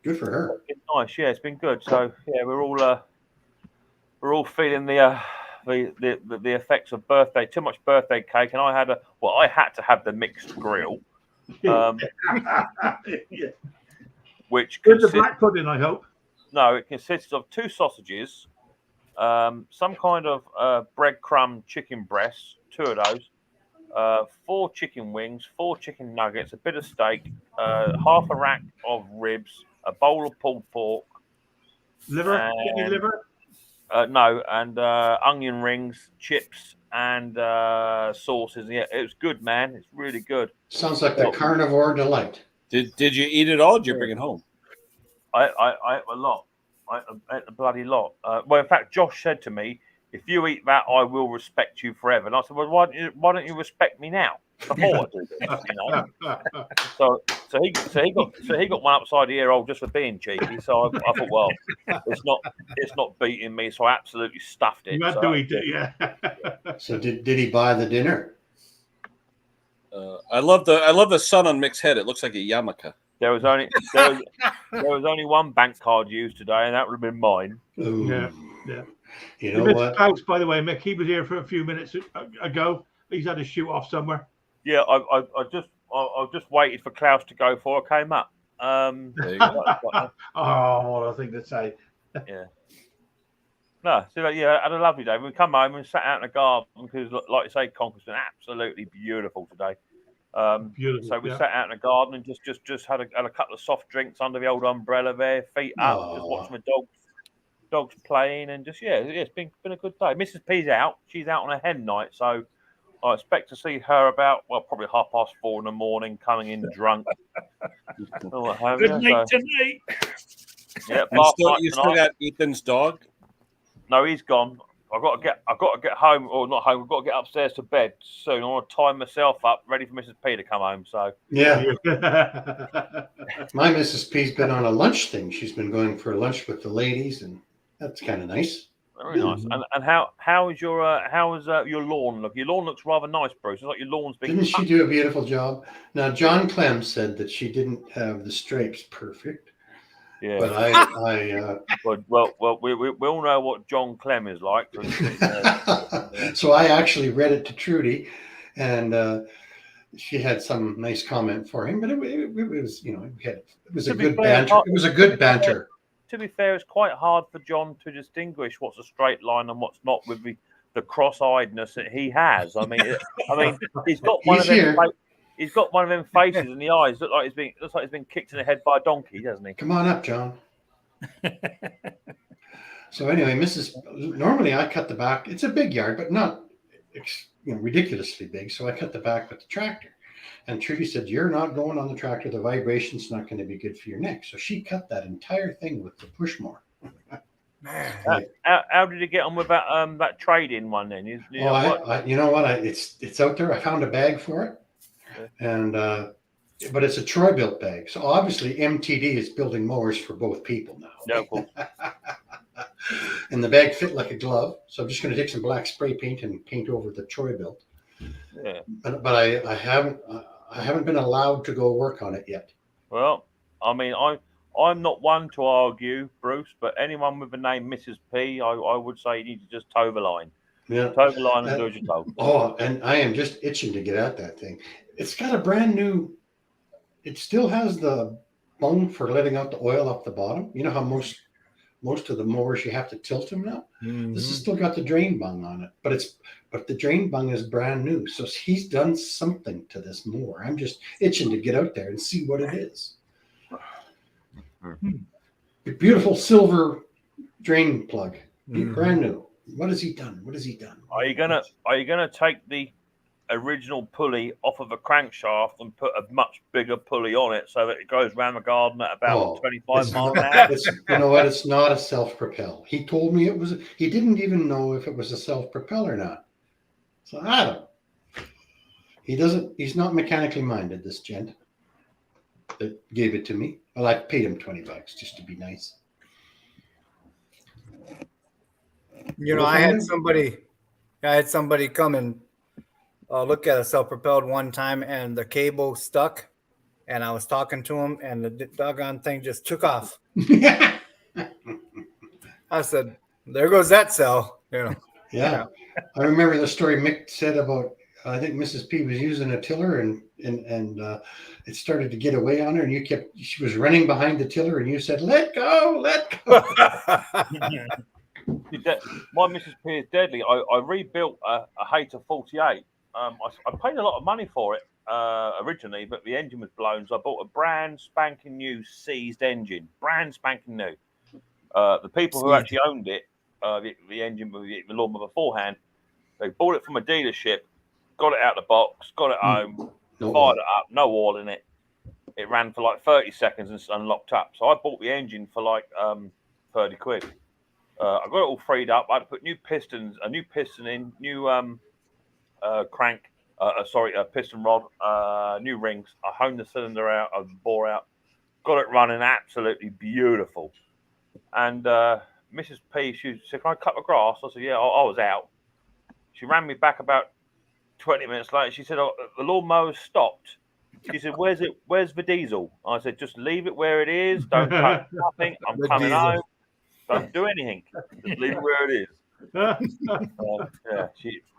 good for her. It's nice. Yeah, it's been good. So yeah, we're all feeling the effects of birthday. Too much birthday cake, and I had to have the mixed grill, which with the black pudding, I hope. No, it consists of 2 sausages, some kind of breadcrumb chicken breasts, 2 of those, 4 chicken wings, 4 chicken nuggets, a bit of steak, half a rack of ribs, a bowl of pulled pork, liver, chicken liver. No, and onion rings, chips, and sauces. Yeah, it was good, man. It's really good. Sounds like the carnivore delight. Did you eat it all? Or did you bring it home? I ate a lot. I ate a bloody lot. Well, in fact, Josh said to me, "If you eat that, I will respect you forever." And I said, "Well, why don't you respect me now? Before I do this, you know?" So he got one upside the ear hole just for being cheeky. So I thought, well, it's not beating me. So I absolutely stuffed it. You had to eat it, yeah. So did he buy the dinner? I love the sun on Mick's head. It looks like a yarmulke. There was only one bank card used today, and that would have been mine. Ooh. Yeah. You know what? Klaus, by the way, Mick, he was here for a few minutes ago. He's had to shoot off somewhere. Yeah, I just waited for Klaus to go before I came up. There you go. What a thing to say. Yeah. No, so yeah, I had a lovely day. We come home and sat out in the garden because, like you say, Conker's been absolutely beautiful today. Beautiful. So we sat out in the garden and just had a couple of soft drinks under the old umbrella there, feet up, just watching the dogs playing, and it's been a good day. Mrs. P's out; she's out on a hen night, so I expect to see her about probably 4:30 in the morning, coming in drunk. Good night tonight. Yeah, you still got Ethan's dog? No, he's gone. I've got to get home, or not home. I've got to get upstairs to bed soon. I want to time myself up, ready for Mrs. P to come home. So yeah, my Mrs. P's been on a lunch thing. She's been going for lunch with the ladies, and that's kind of nice. Very nice. And how is your lawn look? Your lawn looks rather nice, Bruce. It's like your lawn's been. Didn't she do a beautiful job? Now, John Clem said that she didn't have the stripes perfect. Yeah, but well, we all know what John Clem is like. So I actually read it to Trudy, and she had some nice comment for him. But it was, it was a good banter. It was a good banter. To be fair, it's quite hard for John to distinguish what's a straight line and what's not with the cross-eyedness that he has. I mean, he's got one of them. He's got one of them faces in the eyes. Looks like he's been kicked in the head by a donkey, doesn't he? Come on up, John. So anyway, normally I cut the back. It's a big yard, but not ridiculously big. So I cut the back with the tractor. And Trudy said, "You're not going on the tractor. The vibration's not going to be good for your neck." So she cut that entire thing with the push mower. How did you get on with that trade-in one then? You know what? It's out there. I found a bag for it. And but it's a Troy built bag, so obviously MTD is building mowers for both people now. Yeah, cool. And the bag fit like a glove, so I'm just going to take some black spray paint and paint over the Troy built. Yeah. But I haven't been allowed to go work on it yet. Well, I mean, I'm not one to argue, Bruce, but anyone with the name Mrs. P, I would say you need to just toe the line. Yeah. Toe the line and do as you're told. Oh, and I am just itching to get at that thing. It's got a brand new. It still has the bung for letting out the oil off the bottom. You know how most of the mowers you have to tilt them now. Mm-hmm. This has still got the drain bung on it, but the drain bung is brand new. So he's done something to this mower. I'm just itching to get out there and see what it is. Mm-hmm. Beautiful silver drain plug, brand new. What has he done? Are you gonna take the original pulley off of a crankshaft and put a much bigger pulley on it so that it goes around the garden at about 25 miles an hour. You know what? It's not a self-propel. He told me it was. He didn't even know if it was a self-propel or not. So I don't. He doesn't. He's not mechanically minded. This gent that gave it to me. Well, I paid him $20 just to be nice. You know, I had somebody come and look at a self-propelled one time, and the cable stuck, and I was talking to him, and the doggone thing just took off. I said, "There goes that cell." You know. Yeah. I remember the story Mick said about. I think Mrs. P was using a tiller, and it started to get away on her, and she was running behind the tiller, and you said, "Let go, let go." My Mrs. P is deadly. I rebuilt a Hater 48. I paid a lot of money for it originally, but the engine was blown, so I bought a brand spanking new seized engine, brand spanking new. The people who actually owned it, the engine with the lawnmower beforehand, they bought it from a dealership, got it out of the box, got it home, fired it up, no oil in it. It ran for like 30 seconds and unlocked up. So I bought the engine for like 30 quid. I got it all freed up. I had to put a new piston in, new crank, piston rod, new rings. I honed the cylinder out, I bore out, got it running absolutely beautiful. And Mrs. P, she said, "Can I cut the grass?" I said, "Yeah." I was out. She ran me back about 20 minutes later. She said, "Oh, the lawnmower stopped." She said, "Where's it? Where's the diesel?" I said, "Just leave it where it is. Don't touch nothing. I'm coming home. Don't do anything. Just leave it where it is." Yeah,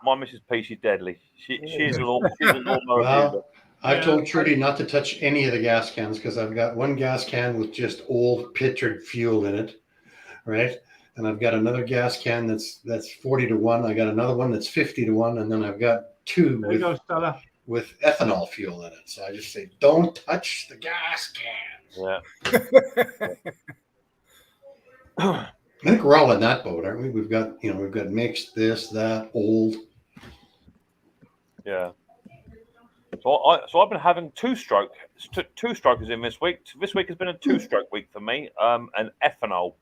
my Mrs. P, she's deadly. She's a lawnmower abuser. I've told Trudy not to touch any of the gas cans because I've got one gas can with just old pitchered fuel in it, right? And I've got another gas can that's 40-1. I got another one that's 50-1, and then I've got two with ethanol fuel in it. So I just say, don't touch the gas cans. Yeah. I think we're all in that boat, aren't we? We've got mixed, this, that, old. Yeah. So I've been having two strokers in this week. This week has been a 2-stroke week for me. And ethanol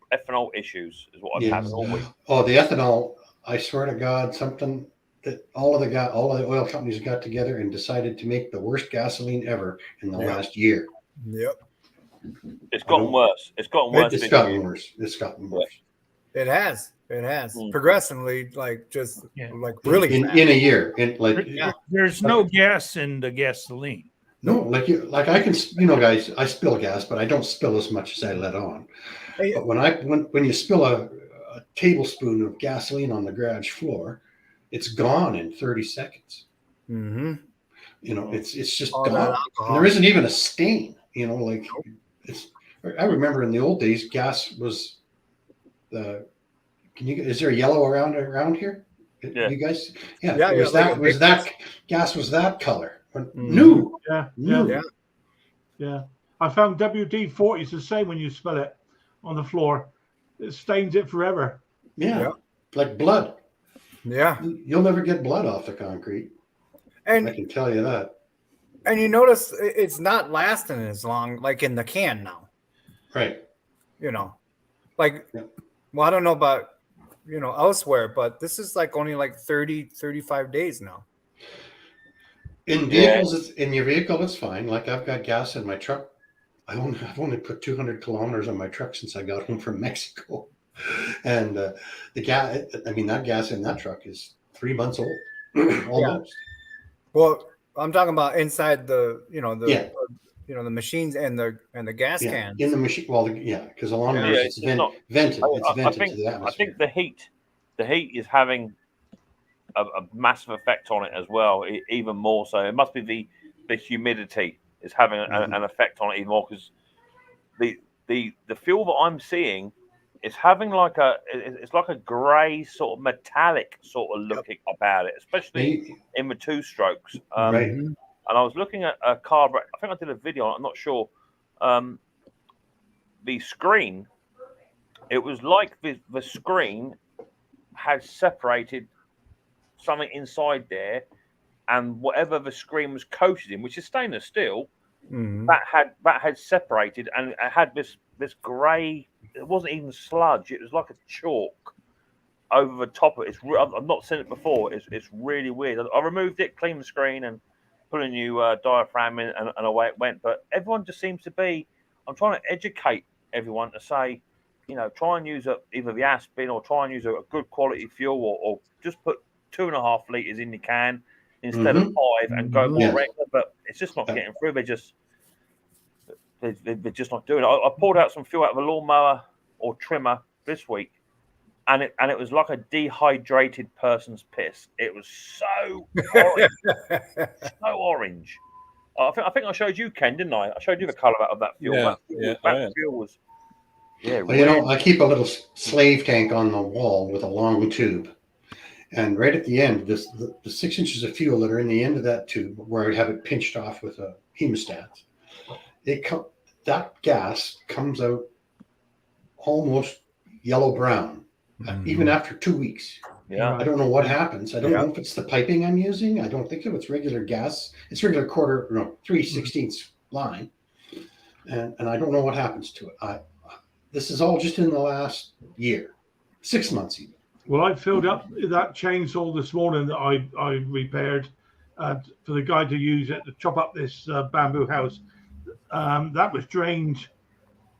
issues is what I've had all week. Oh, the ethanol! I swear to God, something that all of the oil companies got together and decided to make the worst gasoline ever in the last year. Yep. It's gotten worse. It's gotten worse. It's gotten worse. It has. Progressively, like really in a year. There's no gas in the gasoline. No, like I can, guys, I spill gas, but I don't spill as much as I let on. But when you spill a tablespoon of gasoline on the garage floor, it's gone in 30 seconds. Mm-hmm. It's just gone. And there isn't even a stain. I remember in the old days, gas was is there yellow around here? Yeah. You guys? Yeah. That gas was that color. New. New. Yeah. I found WD-40 is the same when you smell it on the floor. It stains it forever. Yeah. Like blood. Yeah. You'll never get blood off the concrete. And I can tell you that. And you notice it's not lasting as long, like in the can now. Right. Well, I don't know about, elsewhere, but this is only 30, 35 days now. In vehicles, in your vehicle, it's fine. Like I've got gas in my truck. I've only put 200 kilometers on my truck since I got home from Mexico. And the gas, that gas in that truck is 3 months old, almost. Yeah. Well, I'm talking about inside the machines and the gas cans. In the machine, because a lawnmower it's vented. It's vented to the atmosphere. I think the heat is having a massive effect on it as well, even more so. It must be the humidity is having an effect on it even more, because the fuel that I'm seeing is having it's like a grey sort of metallic sort of looking about it, especially in the 2 strokes. Right. And I was looking at a car. I think I did a video on it. I'm not sure. The screen. It was like the screen had separated something inside there, and whatever the screen was coated in, which is stainless steel, Mhm. that had separated, and it had this grey. It wasn't even sludge; it was like a chalk over the top of it. I've not seen it before. It's really weird. I removed it, cleaned the screen, and put a new diaphragm in, and away it went. But everyone just seems to be. I'm trying to educate everyone to say, try and use either the Aspen or try and use a good quality fuel, or just put 2.5 liters in the can instead of 5 and go more regular. But it's just not getting through. They're just not doing it. I poured out some fuel out of a lawnmower or trimmer this week, and it was like a dehydrated person's piss. It was so orange, so orange. I think I showed you, Ken, didn't I? I showed you the colour of that fuel. That fuel was. Yeah, well, I keep a little slave tank on the wall with a long tube, and right at the end, the 6 inches of fuel that are in the end of that tube, where I have it pinched off with a hemostat, that gas comes out almost yellow brown, even after 2 weeks. Yeah, I don't know what happens. I don't know if it's the piping I'm using. I don't think if it's regular gas. It's regular 3/16 line, and I don't know what happens to it. This is all just in the last year, 6 months even. Well, I filled up that chainsaw this morning that I repaired for the guy to use it to chop up this bamboo house. That was drained,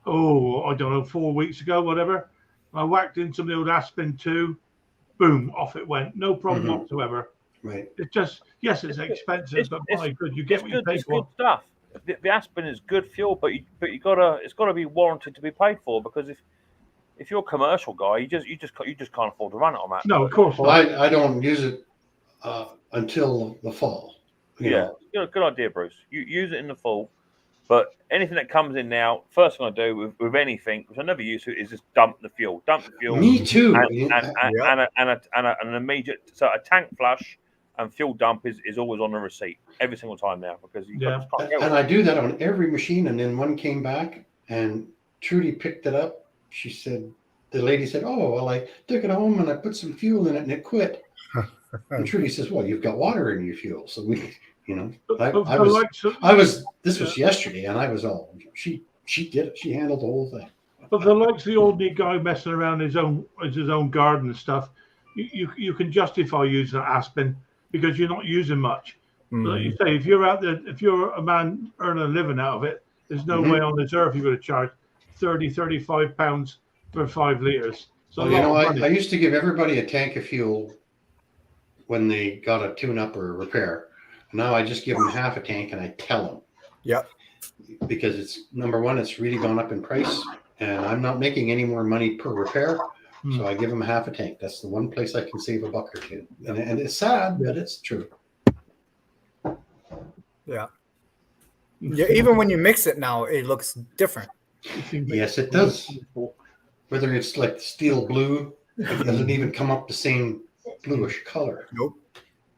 I don't know, 4 weeks ago, whatever. I whacked in some of the old Aspen too. Boom, off it went. No problem whatsoever. Right. It's just, yes, it's expensive, but my good, you get what you pay for. Good stuff. The Aspen is good fuel, but it's got to be warranted to be paid for, because if you're a commercial guy, you just can't afford to run it on that. No, of course not. I don't use it until the fall. Yeah, good idea, Bruce. You use it in the fall, but anything that comes in now, first thing I do with anything, which I never use to, is just dump the fuel. Me too. And an immediate, so a tank flush and fuel dump is always on the receipt every single time now, because you just can't go. And I do that on every machine, and then one came back and Trudy picked it up. She said, the lady said, "Oh, well, I took it home and I put some fuel in it and it quit." And Trudy says, "Well, you've got water in your fuel." So we, this was yesterday, and I was all, she did it. She handled the whole thing. But the likes of the ordinary guy messing around his own garden and stuff, you can justify using Aspen because you're not using much. Like you say, if you're out there, if you're a man earning a living out of it, there's no way on this earth you're going to charge 35 pounds for 5 liters. So I used to give everybody a tank of fuel when they got a tune-up or a repair. Now I just give them half a tank, and I tell them. Yep. Because it's, number one, it's really gone up in price, and I'm not making any more money per repair. So I give them half a tank. That's the one place I can save $1 or $2. And it's sad, but it's true. Yeah. Yeah. Even when you mix it now, it looks different. Yes, it does. Whether it's like steel blue, it doesn't even come up the same bluish color. Nope.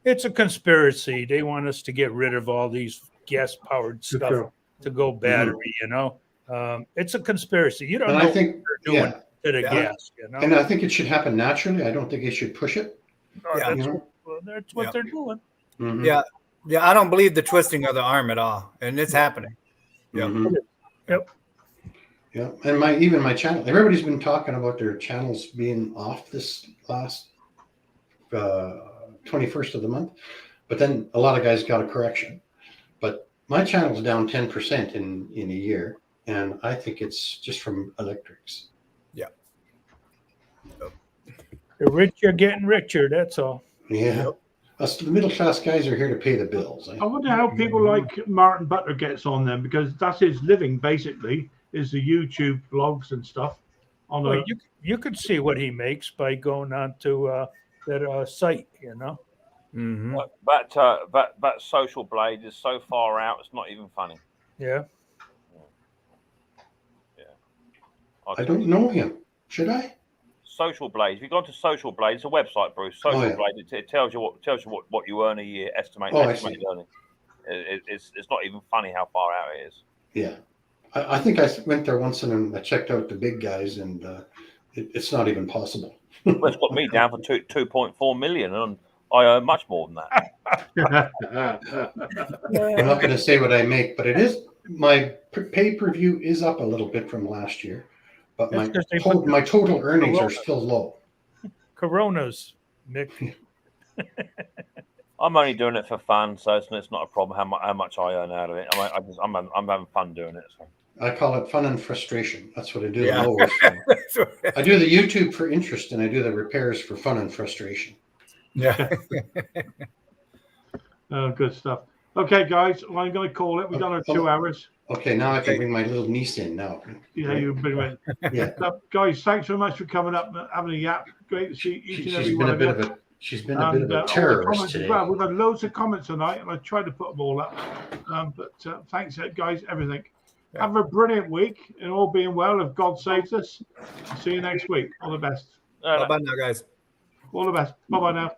It's a conspiracy. They want us to get rid of all these gas-powered stuff to go battery. It's a conspirary. You don't know what they're doing to the gas. And I think it should happen naturally. I don't think it should push it. That's what they're doing. Mm-hmm. Yeah. I don't believe the twisting of the arm at all, and it's happening. Yep. Yeah, and my channel. Everybody's been talking about their channels being off this last 21st of the month, but then a lot of guys got a correction. But my channel's down 10% in a year, and I think it's just from electrics. Yeah. The rich are getting richer. That's all. Yeah. Us, the middle class guys, are here to pay the bills. I wonder how people like Martin Butler gets on them, because that's his living basically, is the YouTube blogs and stuff. You could see what he makes by going on to that site, Mm-hmm. That Social Blade is so far out, it's not even funny. Yeah. I don't know him. Should I? Social Blade. If you go to Social Blade, it's a website, Bruce. Social Blade. It tells you what you earn a year. Estimated earning. It's not even funny how far out it is. Yeah, I think I went there once and I checked out the big guys, and it's not even possible. Well, it's got me down for 2.4 million, and I earn much more than that. I'm not going to say what I make, but it is my pay-per-view is up a little bit from last year, but my total earnings are still low. Coronas, Mick. I'm only doing it for fun, so it's not a problem how much I earn out of it. I'm having fun doing it. So. I call it fun and frustration. That's what I do the mowers for. I do the YouTube for interest, and I do the repairs for fun and frustration. Yeah. Good stuff. Okay, guys, well, I'm going to call it. We've done our 2 hours. Okay, now I can bring my little niece in now. Yeah, you bring her in. Yeah. So, guys, thanks very much for coming up and having a yap. Great to see each and every one of you. She's been a bit of a terrorist today. Well. We've had loads of comments tonight, and I tried to put them all up. But thanks, guys, everything. Yeah. Have a brilliant week, and all being well, if God saves us. See you next week. All the best. Bye-bye now, guys. All the best. Bye-bye now.